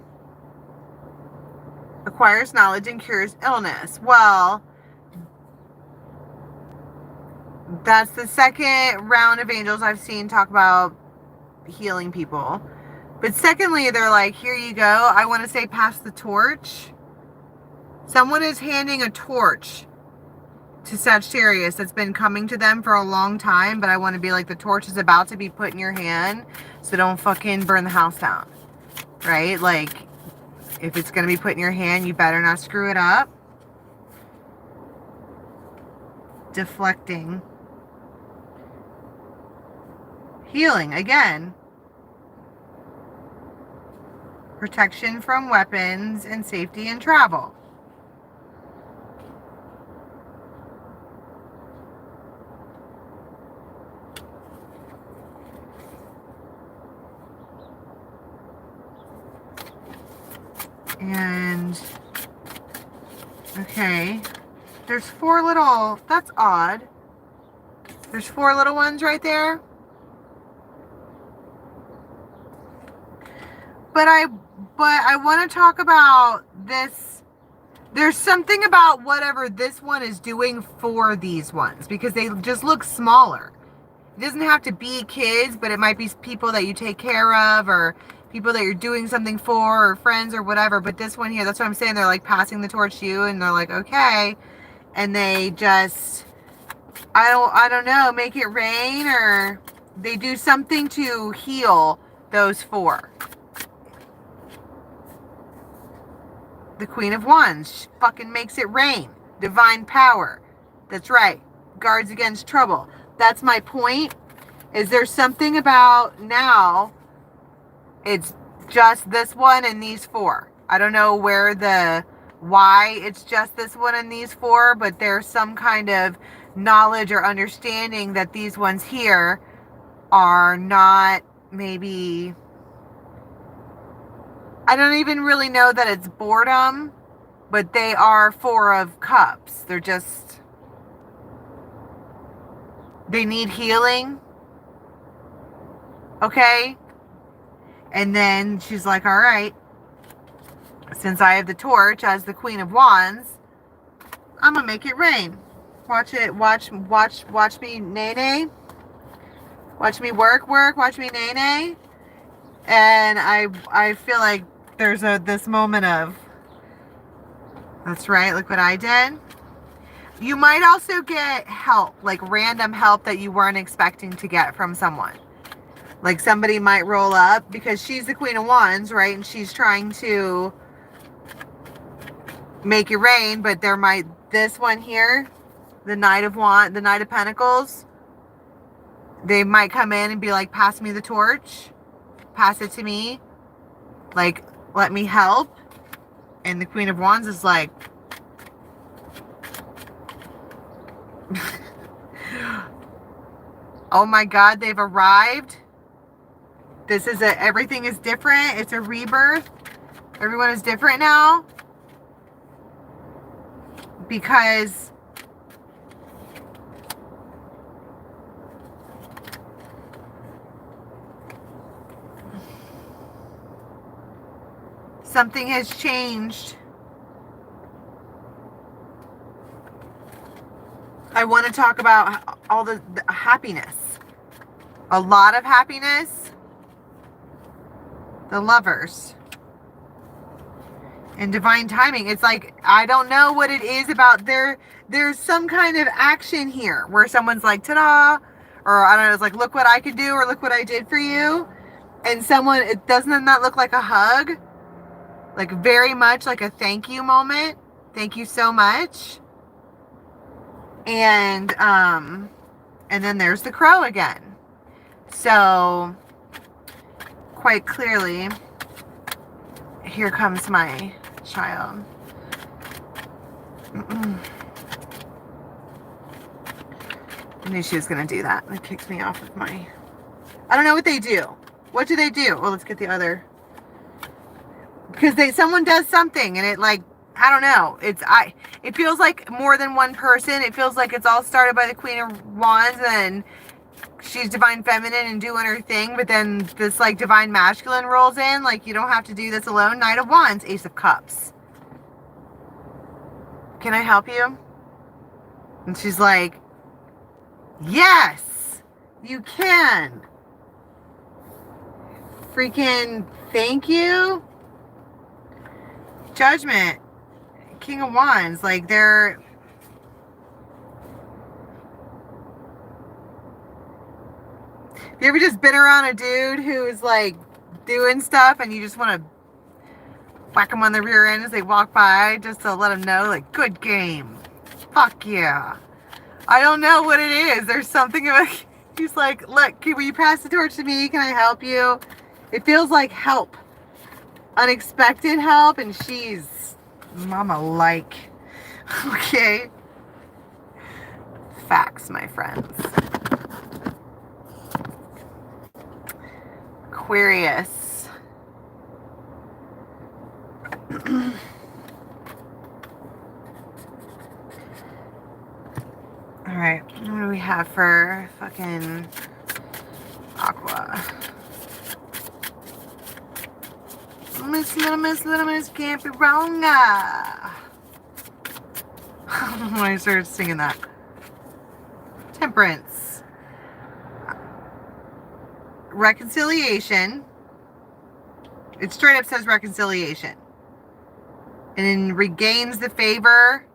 Acquires knowledge and cures illness. Well, that's the second round of angels I've seen talk about healing people. But secondly, they're like, here you go. I want to say pass the torch. Someone is handing a torch to Sagittarius that's been coming to them for a long time, but I want to be like, the torch is about to be put in your hand, so don't fucking burn the house down. Right? Like, if it's going to be put in your hand, you better not screw it up. Deflecting. Healing, again. Protection from weapons and safety in travel. And, okay, there's 4 little, that's odd. There's 4 little ones right there. But I want to talk about this. There's something about whatever this one is doing for these ones, because they just look smaller. It doesn't have to be kids, but it might be people that you take care of, or people that you're doing something for, or friends or whatever. But this one here, that's what I'm saying. They're like passing the torch to you, and they're like, okay. And they just, I don't know, make it rain, or they do something to heal those 4. The Queen of Wands fucking makes it rain. Divine power. That's right. Guards against trouble. That's my point. Is there something about now it's just this one and these 4. I don't know why it's just this one and these 4, but there's some kind of knowledge or understanding that these ones here are not maybe, I don't even really know that it's boredom, but they are 4 of cups. They're just, they need healing. Okay? And then she's like, all right, since I have the torch as the Queen of Wands, I'm going to make it rain. Watch it, watch me nay-nay. Watch me work, watch me nay-nay. And I feel like there's this moment of, that's right, look what I did. You might also get help, like random help that you weren't expecting to get from someone. Like somebody might roll up, because she's the Queen of Wands, right? And she's trying to make it rain, but there might, this one here, the Knight of Pentacles, they might come in and be like, pass me the torch. Pass it to me. Like, let me help. And the Queen of Wands is like, oh my God, they've arrived. This is everything is different. It's a rebirth. Everyone is different now. Because something has changed. I want to talk about all the happiness. A lot of happiness. The Lovers. And divine timing. It's like, I don't know what it is about there's some kind of action here where someone's like, ta-da, or I don't know, it's like, look what I could do, or look what I did for you. And someone, it doesn't that look like a hug? Like very much like a thank you moment. Thank you so much. And then there's the Crow again. So quite clearly, here comes my child. I knew she was going to do that. It kicked me off of my... I don't know what they do. What do they do? Well, let's get the other. because someone does something and it like, I don't know. It feels like more than one person. It feels like it's all started by the Queen of Wands and she's divine feminine and doing her thing, but then this like divine masculine rolls in, like you don't have to do this alone. Knight of Wands, Ace of Cups. Can I help you? And she's like, yes, you can. Freaking thank you. Judgment, King of Wands, like they're... You ever just been around a dude who's like doing stuff and you just want to whack them on the rear end as they walk by just to let them know, like, good game. Fuck yeah. I don't know what it is. There's something about... He's like, look, will you pass the torch to me? Can I help you? It feels like help. Unexpected help, and she's mama-like. Okay. Facts, my friends. Aquarius. All right, what do we have for fucking Aqua? Little miss, can't be wrong. When I started singing that. Temperance. Reconciliation. It straight up says reconciliation. And regains the favor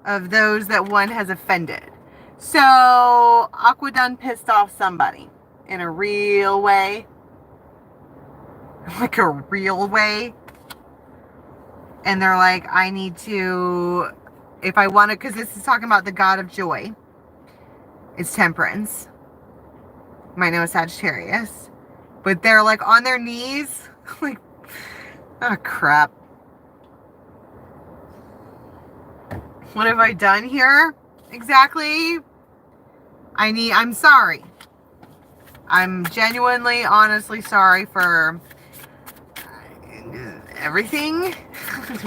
of those that one has offended. So, Aqua done pissed off somebody in a real way. Like a real way. And they're like, I need to, if I want to, because this is talking about the god of joy. It's temperance. You might know a Sagittarius. But they're like on their knees. Like, oh crap. What have I done here? Exactly. I'm sorry. I'm genuinely, honestly sorry for everything.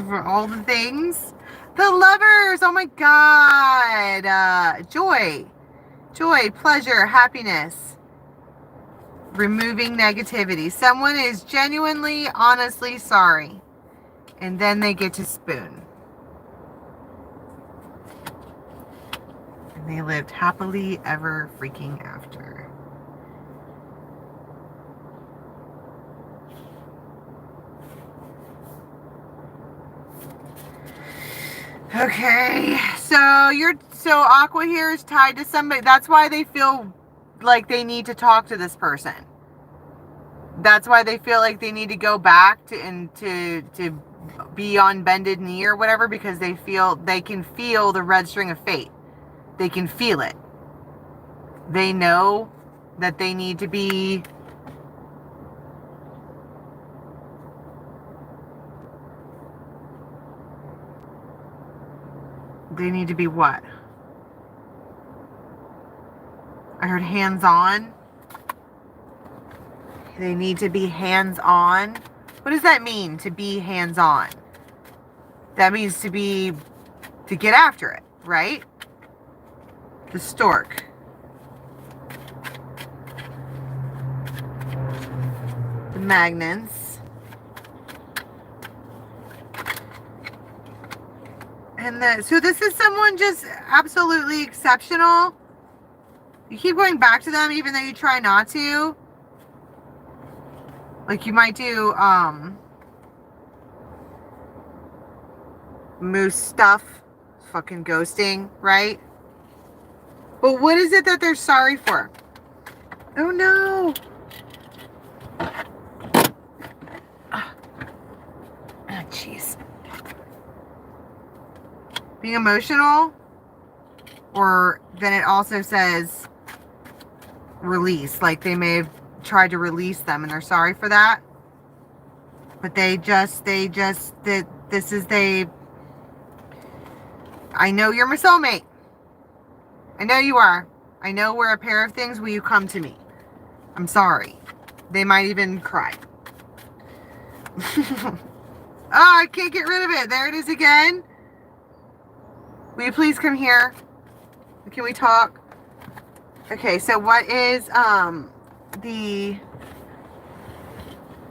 For all the things. The Lovers. Oh my God. Joy. Joy, pleasure, happiness. Removing negativity. Someone is genuinely, honestly sorry. And then they get to spoon. And they lived happily ever freaking after. Okay, so Aqua here is tied to somebody. That's why they feel like they need to talk to this person. That's why they feel like they need to go back to be on bended knee or whatever, because they can feel the red string of fate. They can feel it. They know that they need to be what? I heard hands-on. They need to be hands-on. What does that mean, to be hands-on? That means to get after it, right? The stork. The magnets. And so this is someone just absolutely exceptional. You keep going back to them even though you try not to. Like you might do moose stuff. Fucking ghosting, right? But what is it that they're sorry for? Oh no. Oh jeez. Being emotional, or then it also says release, like they may have tried to release them and they're sorry for that, but I know you're my soulmate. I know you are. I know we're a pair of things. Will you come to me? I'm sorry. They might even cry. Oh, I can't get rid of it. There it is again. Will you please come here? Can we talk? Okay, so what is the...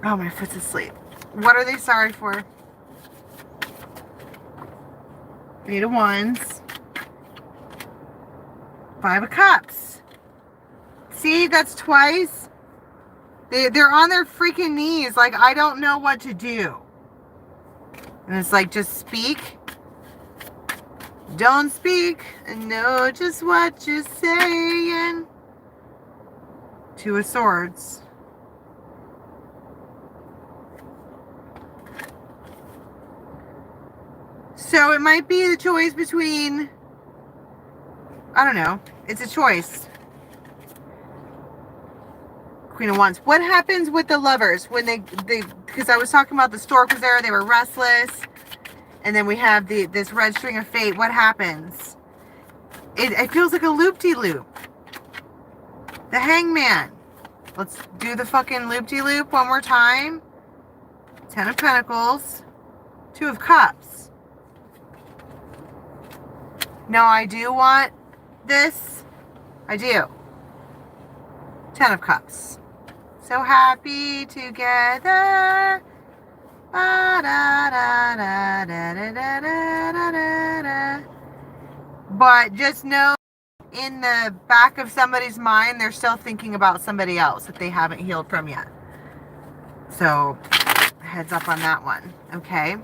Oh, my foot's asleep. What are they sorry for? 8 of Wands. 5 of Cups. See, that's twice. They're on their freaking knees. Like, I don't know what to do. And it's like, just speak. Don't speak. And know just what you're saying. 2 of Swords. So it might be the choice between, I don't know. It's a choice. Queen of Wands. What happens with the lovers when they because I was talking about the stork was there, they were restless. And then we have this red string of fate. What happens? It feels like a loop-de-loop. The Hangman. Let's do the fucking loop-de-loop one more time. 10 of Pentacles. 2 of Cups. No, I do want this. I do. 10 of Cups. So happy together. But just know in the back of somebody's mind, they're still thinking about somebody else that they haven't healed from yet. So heads up on that one. Okay.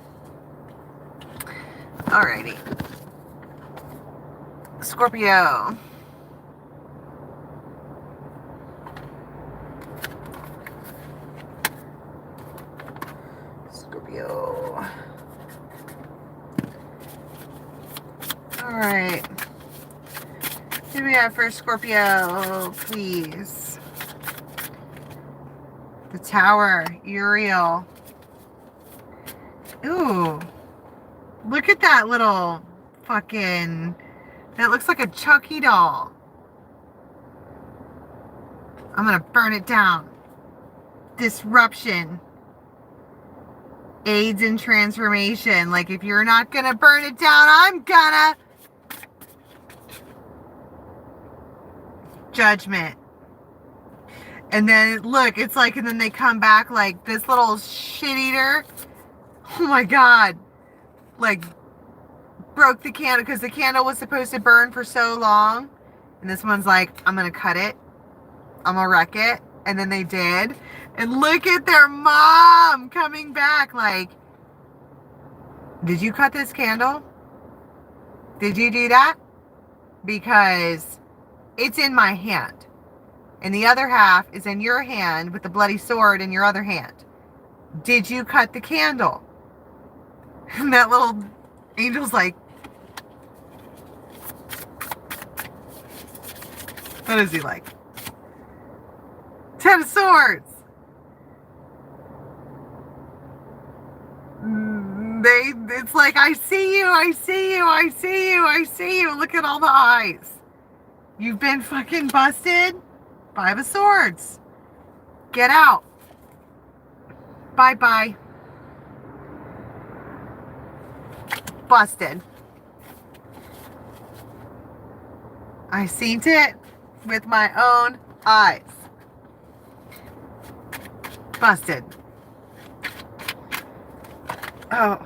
Alrighty. Scorpio. Scorpio. Alright. Who do we have for Scorpio, please? The Tower. Uriel. Ooh. Look at that little fucking... That looks like a Chucky doll. I'm gonna burn it down. Disruption. Aids in transformation. Like, if you're not gonna burn it down, I'm gonna. Judgment. And then, look, it's like, and then they come back like this little shit eater. Oh my God. Like, broke the candle because the candle was supposed to burn for so long. And this one's like, I'm going to cut it. I'm going to wreck it. And then they did. And look at their mom coming back like, did you cut this candle? Did you do that? Because it's in my hand. And the other half is in your hand with the bloody sword in your other hand. Did you cut the candle? And that little angel's like, what is he like? 10 of Swords. It's like, I see you, I see you, I see you, I see you. Look at all the eyes. You've been fucking busted. 5 of Swords. Get out. Bye-bye. Busted. I seen it with my own eyes. Busted. Oh.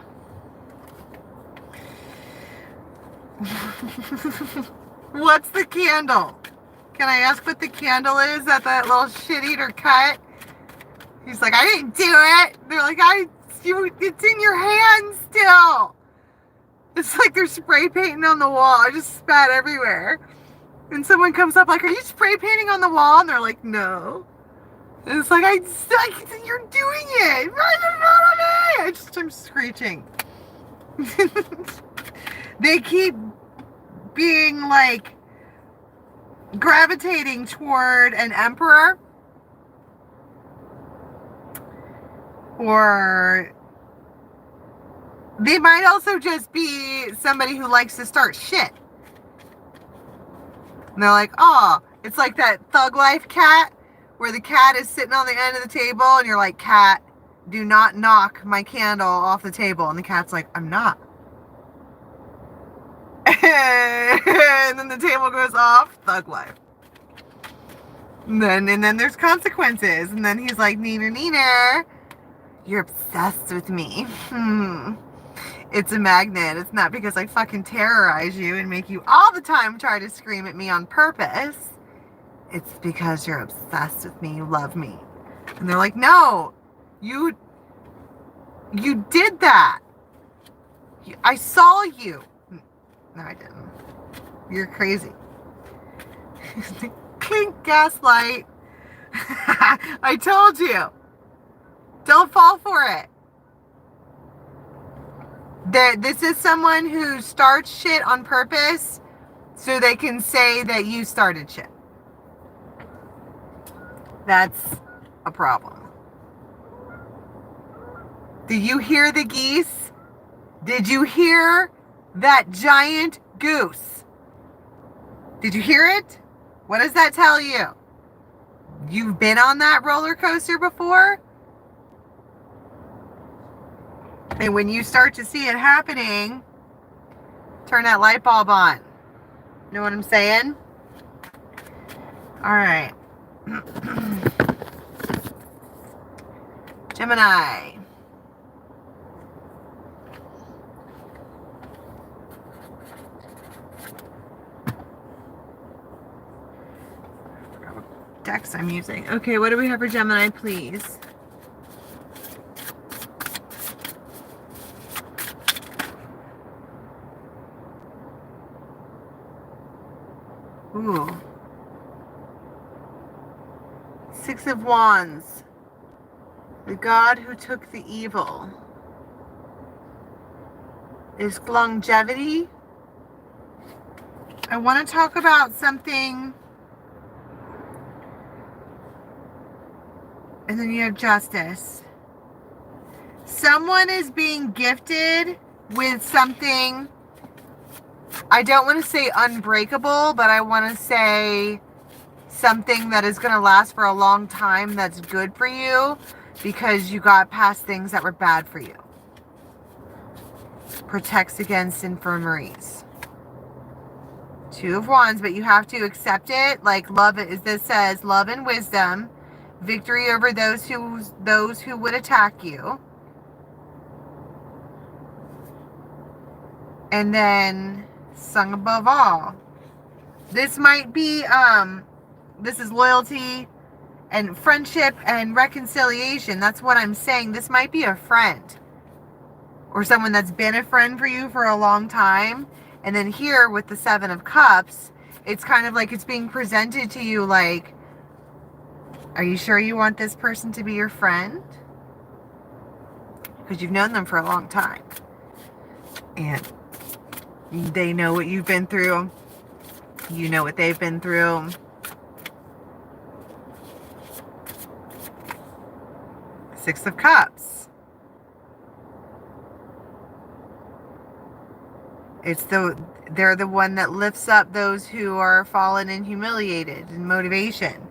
What's the candle? Can I ask what the candle is that little shit eater cut? He's like, I didn't do it. They're like, it's in your hand still. It's like they're spray painting on the wall. I just spat everywhere. And someone comes up like, are you spray painting on the wall? And they're like, no. And it's like, you're doing it. I just am screeching. They keep being like gravitating toward an emperor. Or they might also just be somebody who likes to start shit. And they're like, oh, it's like that Thug Life cat where the cat is sitting on the end of the table and you're like, cat, Do not knock my candle off the table. And the cat's like, I'm not. And then the table goes off. Thug life. And then there's consequences. And then he's like, Neener, Neener, you're obsessed with me. It's a magnet. It's not because I fucking terrorize you and make you all the time try to scream at me on purpose. It's because you're obsessed with me. You love me. And they're like, no, you did that. I saw you. No, I didn't. You're crazy. Pink gaslight. I told you. Don't fall for it. This is someone who starts shit on purpose so they can say that you started shit. That's a problem. Do you hear the geese? Did you hear that giant goose? Did you hear it? What does that tell you? You've been on that roller coaster before? And when you start to see it happening, turn that light bulb on. Know what I'm saying? All right. Gemini. Decks I'm using. Okay, what do we have for Gemini, please? Ooh. Six of Wands. The God who took the evil. Is longevity. I want to talk about something. And then you have justice. Someone is being gifted with something, I don't want to say unbreakable, but I want to say something that is going to last for a long time that's good for you because you got past things that were bad for you. Protects against infirmaries. Two of Wands, but you have to accept it. Like love, as this says, love and wisdom. Victory over those who would attack you. And then sung above all. This might be this is loyalty and friendship and reconciliation. That's what I'm saying. This might be a friend or someone that's been a friend for you for a long time. And then here with the Seven of Cups, it's kind of like it's being presented to you like, are you sure you want this person to be your friend? Because you've known them for a long time. And they know what you've been through. You know what they've been through. Six of Cups. They're the one that lifts up those who are fallen and humiliated, and motivation.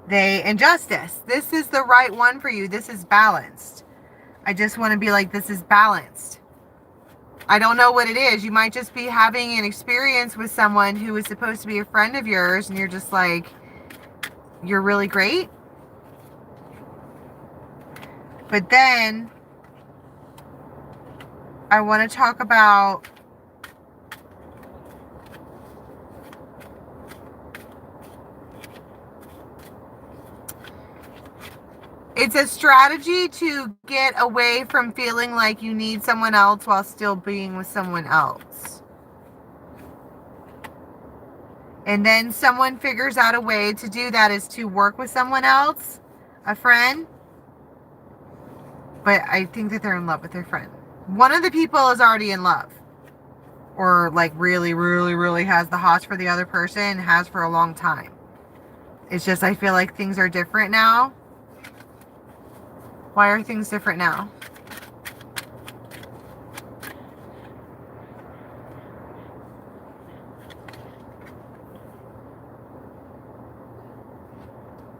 And justice. This is the right one for you. This is balanced. I just want to be like, this is balanced. I don't know what it is. You might just be having an experience with someone who is supposed to be a friend of yours, and you're just like, you're really great. But then I want to talk about it's a strategy to get away from feeling like you need someone else while still being with someone else. And then someone figures out a way to do that is to work with someone else, a friend. But I think that they're in love with their friend. One of the people is already in love. Or like really, really, really has the hots for the other person, has for a long time. It's just I feel like things are different now. Why are things different now?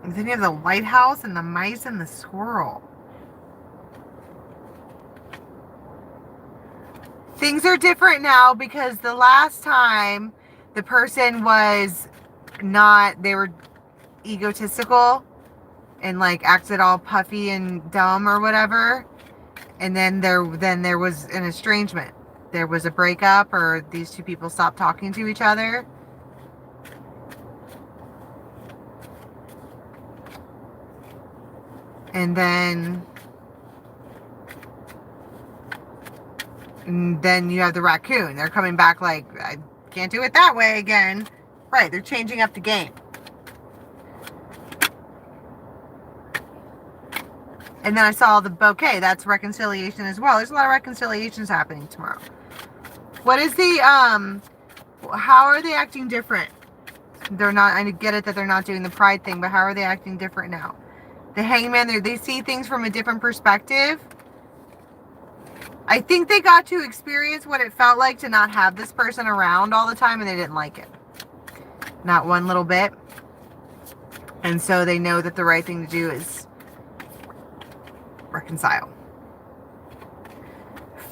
And then you have the lighthouse and the mice and the squirrel. Things are different now because the last time the person was not, they were egotistical and like acted all puffy and dumb or whatever. And then there was an estrangement. There was a breakup, or these two people stopped talking to each other. And then you have the raccoon. They're coming back like, I can't do it that way again. Right, they're changing up the game. And then I saw the bouquet. That's reconciliation as well. There's a lot of reconciliations happening tomorrow. What is the, how are they acting different? They're not, I get it that they're not doing the pride thing, but how are they acting different now? The hangman, they see things from a different perspective. I think they got to experience what it felt like to not have this person around all the time, and they didn't like it. Not one little bit. And so they know that the right thing to do is reconcile.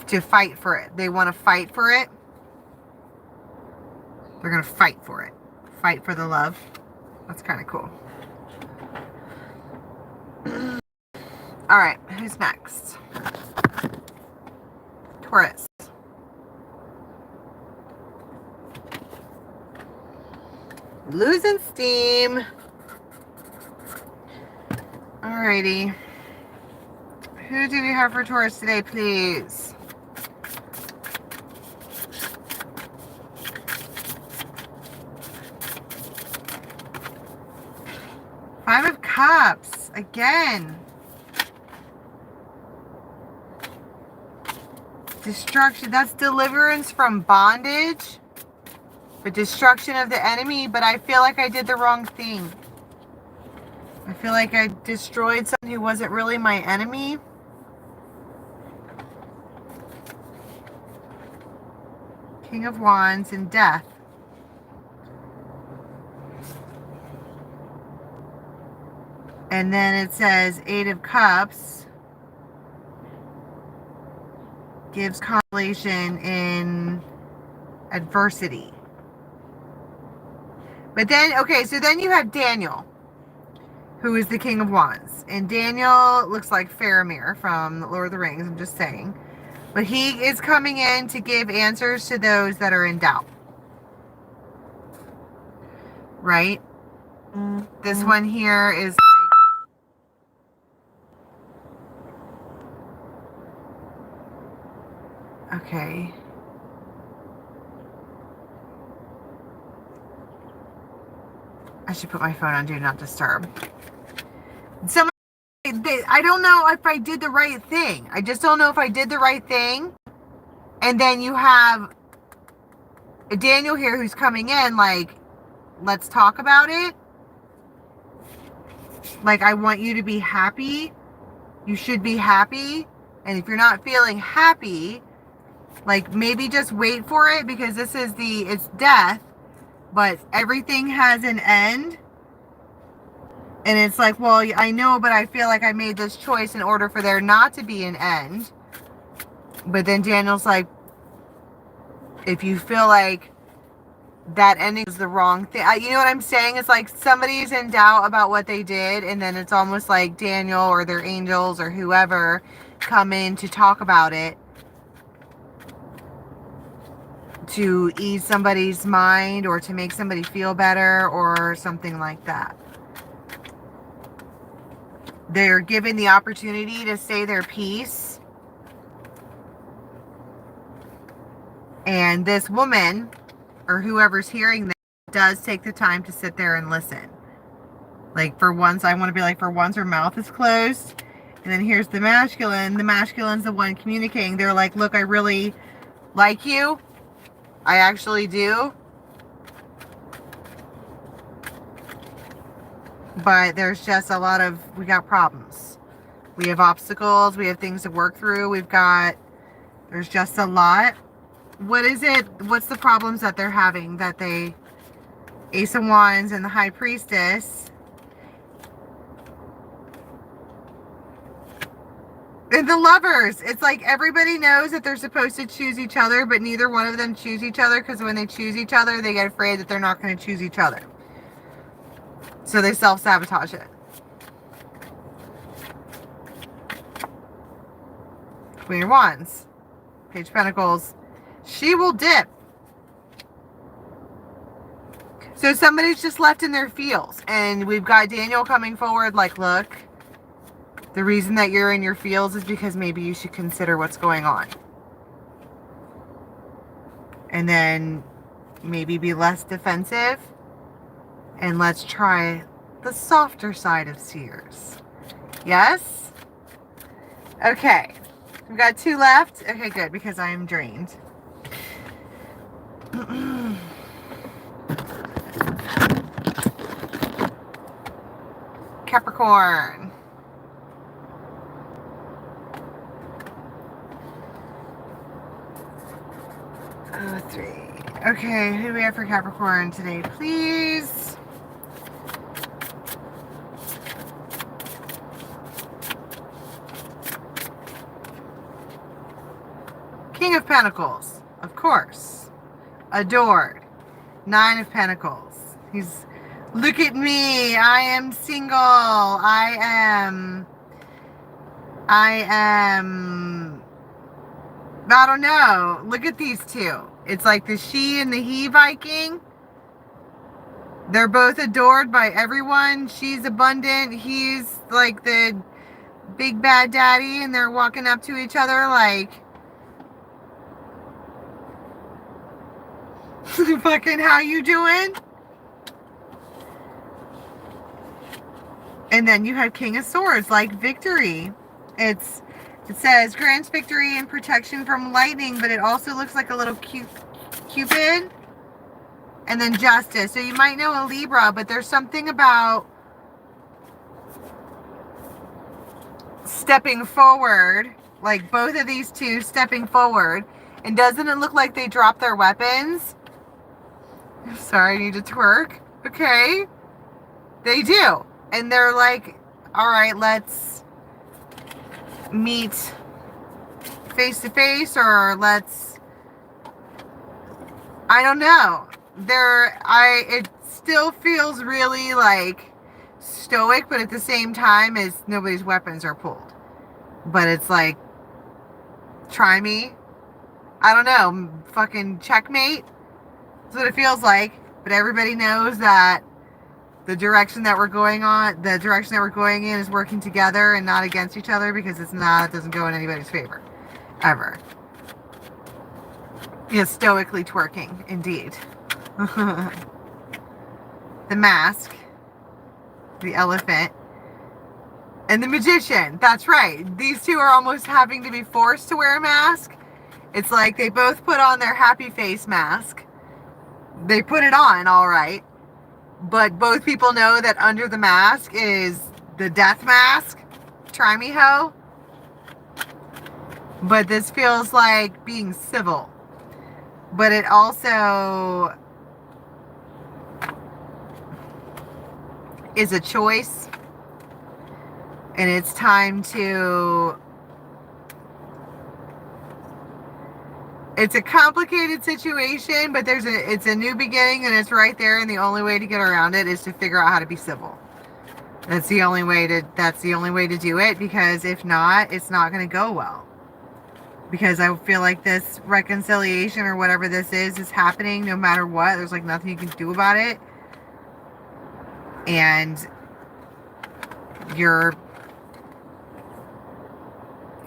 To fight for it. They want to fight for it. They're going to fight for it. Fight for the love. That's kind of cool. All right, who's next? Taurus. Losing steam. Alrighty. Who do we have for Taurus today, please? Five of Cups. Again. Destruction. That's deliverance from bondage. But destruction of the enemy. But I feel like I did the wrong thing. I feel like I destroyed someone who wasn't really my enemy. King of Wands and Death. And then it says Eight of Cups gives consolation in adversity. But then, okay, so then you have Daniel, who is the King of Wands. And Daniel looks like Faramir from Lord of the Rings, I'm just saying. But he is coming in to give answers to those that are in doubt. Right? This one here is like, okay. I should put my phone on Do Not Disturb. I don't know if I did the right thing. I just don't know if I did the right thing. And then you have Daniel here who's coming in like, let's talk about it. Like, I want you to be happy. You should be happy. And if you're not feeling happy, like, maybe just wait for it, because this is it's death, but everything has an end. And it's like, well, I know, but I feel like I made this choice in order for there not to be an end. But then Daniel's like, if you feel like that ending is the wrong thing, you know what I'm saying? It's like somebody's in doubt about what they did, and then it's almost like Daniel or their angels or whoever come in to talk about it, to ease somebody's mind or to make somebody feel better or something like that. They're given the opportunity to say their piece. And this woman, or whoever's hearing this, does take the time to sit there and listen. Like, for once, I want to be like, for once her mouth is closed. And then here's the masculine. The masculine's the one communicating. They're like, look, I really like you. I actually do. But there's just a lot of, we got problems. We have obstacles. We have things to work through. There's just a lot. What is it? What's the problems that they're having? That Ace of Wands and the High Priestess. And the lovers, it's like everybody knows that they're supposed to choose each other, but neither one of them choose each other, because when they choose each other, they get afraid that they're not going to choose each other. So they self-sabotage it. Queen of Wands, Page of Pentacles. She will dip. So somebody's just left in their feels. And we've got Daniel coming forward like, look, the reason that you're in your feels is because maybe you should consider what's going on. And then maybe be less defensive. And let's try the softer side of Sears. Yes? Okay. We've got 2 left. Okay, good, because I am drained. Capricorn. Oh, 3. Okay, who do we have for Capricorn today, please? King of Pentacles, of course. Adored. 9 of Pentacles. He's, look at me. I am single. I don't know. Look at these two. It's like the she and the he Viking. They're both adored by everyone. She's abundant. He's like the big bad daddy, and they're walking up to each other like, fucking how you doing? And then you have King of Swords, like victory. It says grants victory and protection from lightning, but it also looks like a little Cupid. And then justice. So you might know a Libra, but there's something about stepping forward, like both of these two stepping forward. And doesn't it look like they dropped their weapons? Sorry, I need to twerk. Okay. They do. And they're like, all right, let's meet face to face, or let's, I don't know. It still feels really like stoic, but at the same time as nobody's weapons are pulled. But it's like, try me. I don't know, fucking checkmate. That's what it feels like. But everybody knows that the direction that we're going in is working together and not against each other, because it doesn't go in anybody's favor. Ever. Yeah, stoically twerking, indeed. The Mask. The Elephant. And the Magician. That's right. These two are almost having to be forced to wear a mask. It's like they both put on their happy face mask. They put it on, all right. But both people know that under the mask is the death mask. Try me, ho. But this feels like being civil. But it also is a choice. And it's time to... It's a complicated situation, but it's a new beginning, and it's right there, and the only way to get around it is to figure out how to be civil. That's the only way to do it, because if not, it's not going to go well. Because I feel like this reconciliation or whatever this is happening no matter what. There's like nothing you can do about it. And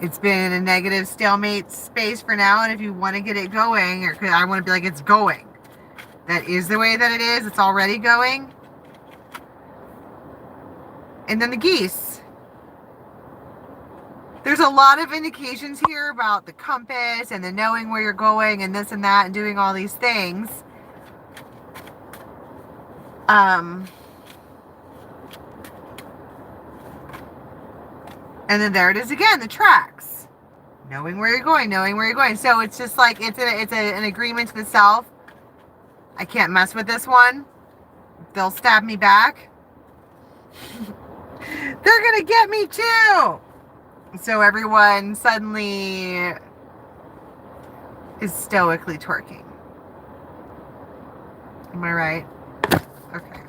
it's been in a negative stalemate space for now, and if you want to get it going, or I want to be like, it's going. That is the way that it is. It's already going. And then the Geese. There's a lot of indications here about the compass and the knowing where you're going and this and that and doing all these things. And then there it is again, the tracks. Knowing where you're going, knowing where you're going. So it's just like, it's an agreement to the self. I can't mess with this one. They'll stab me back. They're going to get me too. So everyone suddenly is stoically twerking. Am I right? Okay.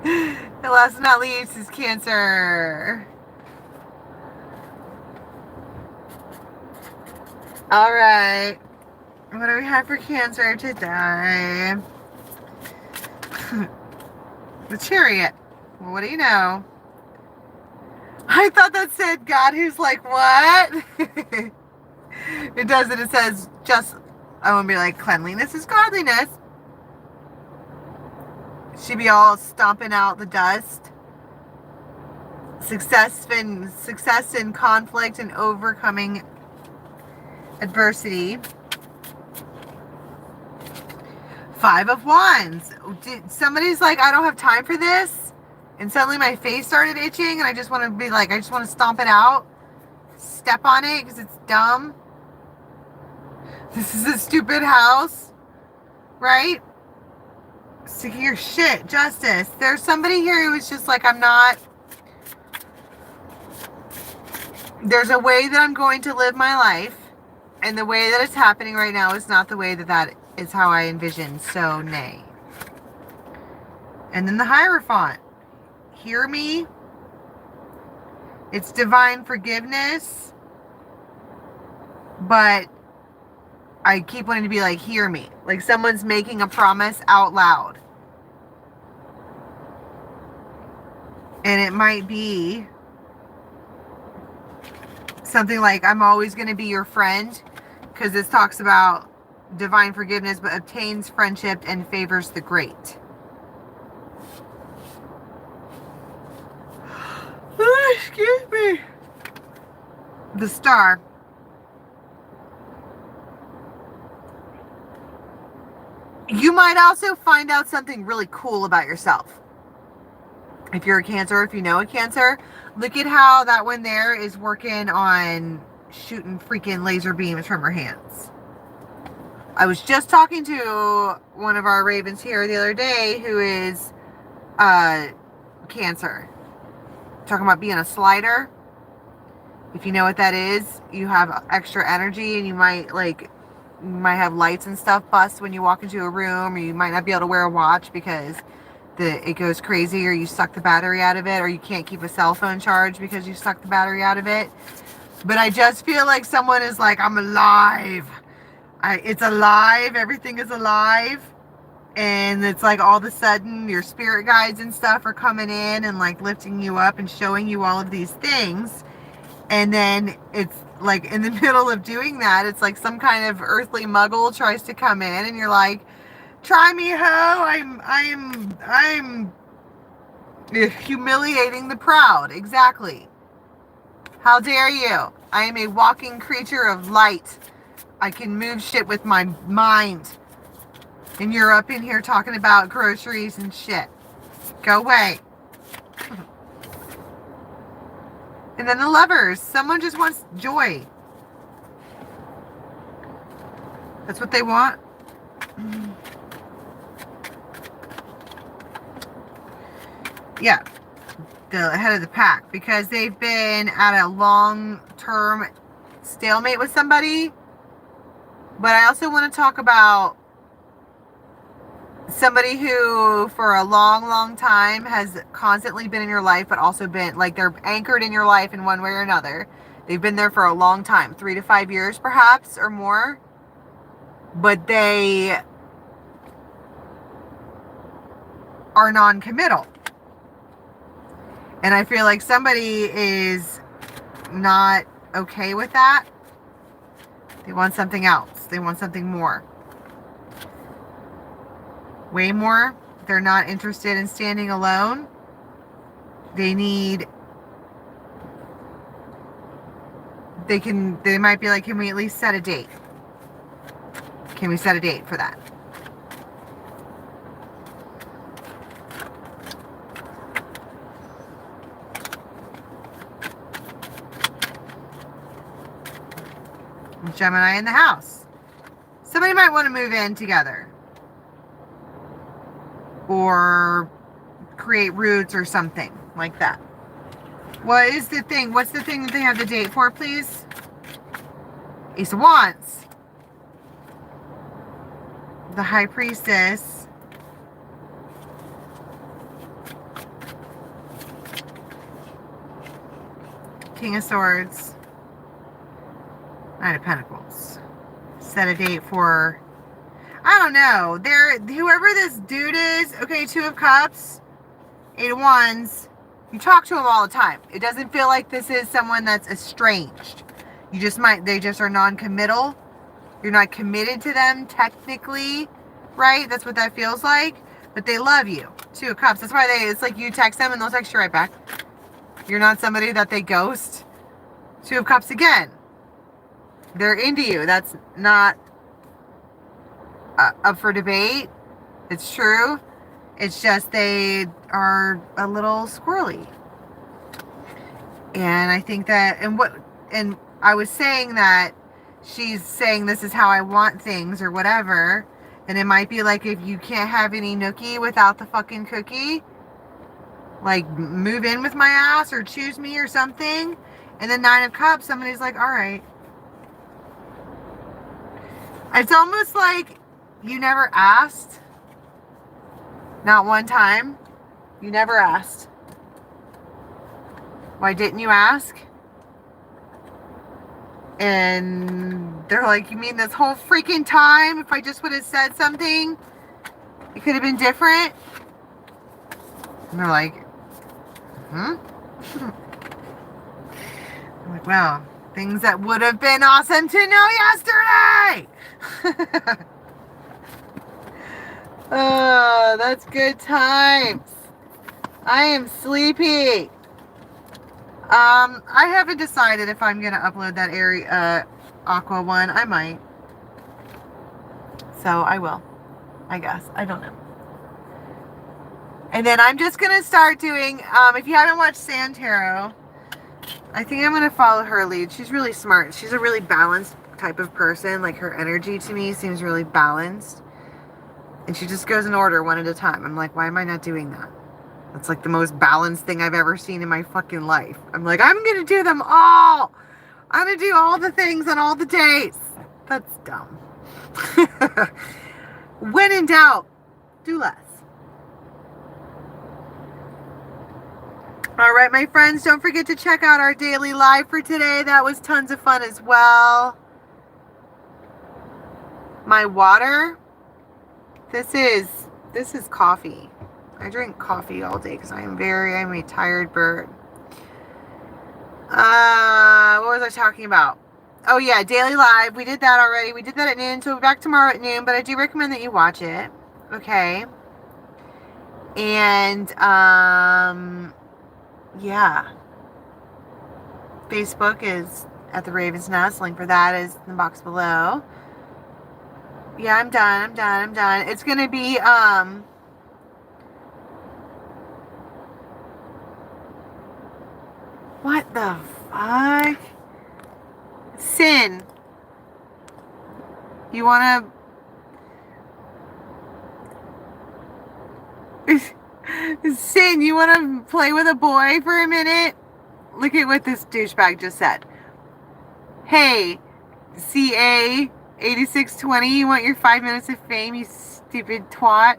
And last but not least is Cancer. All right. What do we have for Cancer today? The Chariot. Well, what do you know? I thought that said God who's like, what? It doesn't. It says just, I want to be like, cleanliness is godliness. She'd be all stomping out the dust. Success in conflict and overcoming adversity. 5 of Wands. Somebody's like, I don't have time for this. And suddenly my face started itching and I just want to be like, I just want to stomp it out. Step on it because it's dumb. This is a stupid house. Right? Sick of your shit. Justice. There's somebody here who is just like, I'm not. There's a way that I'm going to live my life. And the way that it's happening right now is not the way that is how I envisioned. So, nay. And then the Hierophant. Hear me. It's divine forgiveness. But I keep wanting to be like, hear me. Like someone's making a promise out loud. And it might be something like, I'm always going to be your friend. Because this talks about divine forgiveness, but obtains friendship and favors the great. Oh, excuse me. The Star. You might also find out something really cool about yourself. If you're a Cancer, if you know a Cancer, look at how that one there is working on shooting freaking laser beams from her hands. I was just talking to one of our ravens here the other day who is Cancer. Talking about being a slider. If you know what that is, you have extra energy and you might have lights and stuff bust when you walk into a room, or you might not be able to wear a watch because it goes crazy, or you suck the battery out of it, or you can't keep a cell phone charged because you suck the battery out of it. But I just feel like someone is like, I'm alive. It's alive. Everything is alive. And it's like all of a sudden your spirit guides and stuff are coming in and like lifting you up and showing you all of these things. And then it's like in the middle of doing that, it's like some kind of earthly muggle tries to come in and you're like, try me, ho. I'm humiliating the proud. Exactly. How dare you? I am a walking creature of light. I can move shit with my mind. And you're up in here talking about groceries and shit. Go away. And then the Lovers. Someone just wants joy. That's what they want. Yeah. The head of the pack. Because they've been at a long-term stalemate with somebody. But I also want to talk about somebody who for a long time has constantly been in your life, but also been like they're anchored in your life in one way or another. They've been there for a long time, 3 to 5 years perhaps or more, but they are non-committal. And I feel like somebody is not okay with that. They want something else. They want something more. Way more. They're not interested in standing alone. They might be like, can we at least set a date? Can we set a date for that? Gemini in the house. Somebody might want to move in together. Or create roots or something like that. What is the thing? What's the thing that they have the date for, please? Ace of Wands. The High Priestess. King of Swords. Knight of Pentacles. Set a date for, I don't know. Whoever this dude is, okay, Two of Cups, Eight of Wands, you talk to him all the time. It doesn't feel like this is someone that's estranged. They just are non-committal. You're not committed to them technically, right? That's what that feels like. But they love you. Two of Cups. That's why it's like you text them and they'll text you right back. You're not somebody that they ghost. Two of Cups again. They're into you. That's not up for debate. It's true. It's just they are a little squirrely. And I think that, and I was saying that she's saying this is how I want things or whatever. And it might be like, if you can't have any nookie without the fucking cookie, like move in with my ass or choose me or something. And then Nine of Cups, somebody's like, all right. It's almost like you never asked. Not one time. You never asked. Why didn't you ask? And they're like, you mean this whole freaking time? If I just would have said something, it could have been different. And they're like, I'm like, wow, things that would have been awesome to know yesterday. Oh, that's good times. I am sleepy. I haven't decided if I'm gonna upload that Aries Aqua one. I might. So I will. I guess. I don't know. And then I'm just gonna start doing, if you haven't watched Sand Tarot, I think I'm gonna follow her lead. She's really smart. She's a really balanced type of person. Like, her energy to me seems really balanced. And she just goes in order one at a time. I'm like, why am I not doing that? That's like the most balanced thing I've ever seen in my fucking life. I'm like, I'm going to do them all. I'm going to do all the things on all the days. That's dumb. When in doubt, do less. All right, my friends, don't forget to check out our daily live for today. That was tons of fun as well. My water, this is coffee. I drink coffee all day because I'm a tired bird. What was I talking about? Oh yeah, daily live. We did that already. We did that at noon, so we'll be back tomorrow at noon, but I do recommend that you watch it. Okay. And yeah. Facebook is at the Raven's Nest. Link for that is in the box below. Yeah, I'm done. It's gonna be what the fuck? Sin. You wanna Sin, you wanna play with a boy for a minute? Look at what this douchebag just said. Hey, CA 8620, you want your 5 minutes of fame, you stupid twat?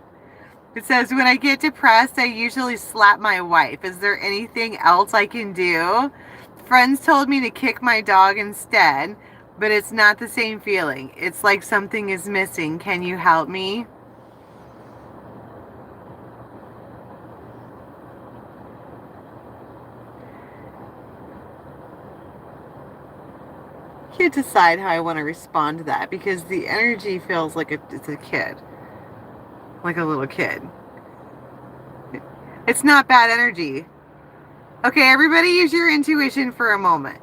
It says, when I get depressed, I usually slap my wife. Is there anything else I can do? Friends told me to kick my dog instead, but it's not the same feeling. It's like something is missing. Can you help me? Can't decide how I want to respond to that because the energy feels like it's a kid. Like a little kid. It's not bad energy. Okay, everybody use your intuition for a moment.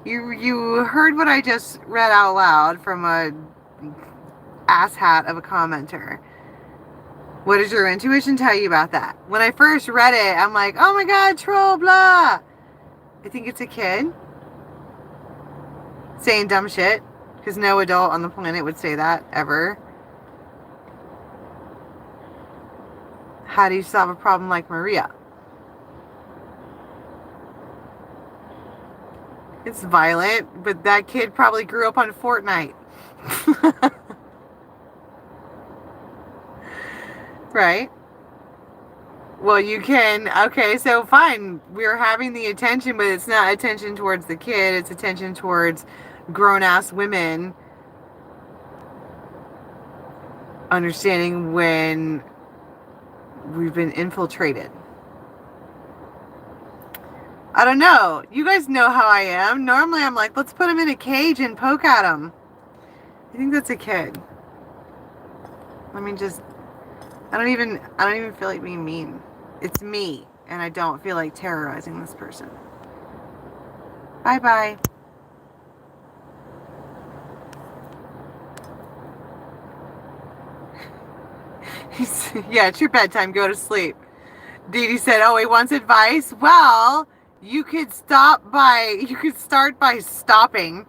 You heard what I just read out loud from a asshat of a commenter. What does your intuition tell you about that? When I first read it, I'm like, oh my god, troll, blah. I think it's a kid saying dumb shit, because no adult on the planet would say that, ever. How do you solve a problem like Maria? It's violent, but that kid probably grew up on Fortnite. Right? Well, you can. Okay, so fine. We're having the attention, but it's not attention towards the kid. It's attention towards grown-ass women understanding when we've been infiltrated. I don't know. You guys know how I am. Normally I'm like, let's put him in a cage and poke at him. I think that's a kid. Let me just... I don't even feel like being mean. It's me, and I don't feel like terrorizing this person. Bye-bye. Yeah, it's your bedtime. Go to sleep. Dee Dee said, oh, he wants advice? Well, you could start by stopping.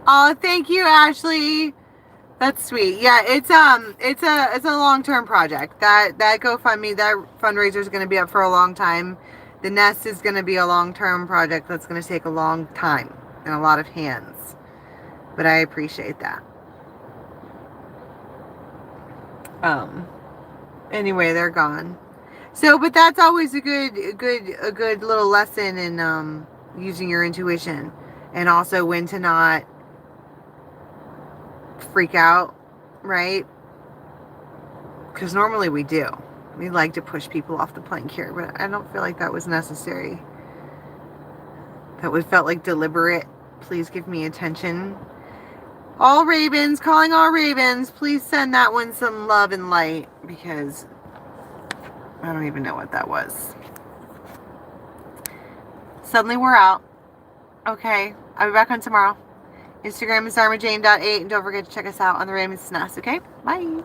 Oh, thank you, Ashley. That's sweet. Yeah, it's a long-term project. That GoFundMe, that fundraiser is going to be up for a long time. The nest is going to be a long-term project that's going to take a long time and a lot of hands. But I appreciate that. Anyway, they're gone. So, but that's always a good little lesson in using your intuition, and also when to not freak out, right? Because normally we do. We like to push people off the plank here, but I don't feel like that was necessary. That felt like deliberate. Please give me attention. All ravens, calling all ravens, please send that one some love and light, because I don't even know what that was. Suddenly we're out. Okay, I'll be back on tomorrow. Instagram is dharmajane.8, and don't forget to check us out on the Raven's Nest, okay? Bye.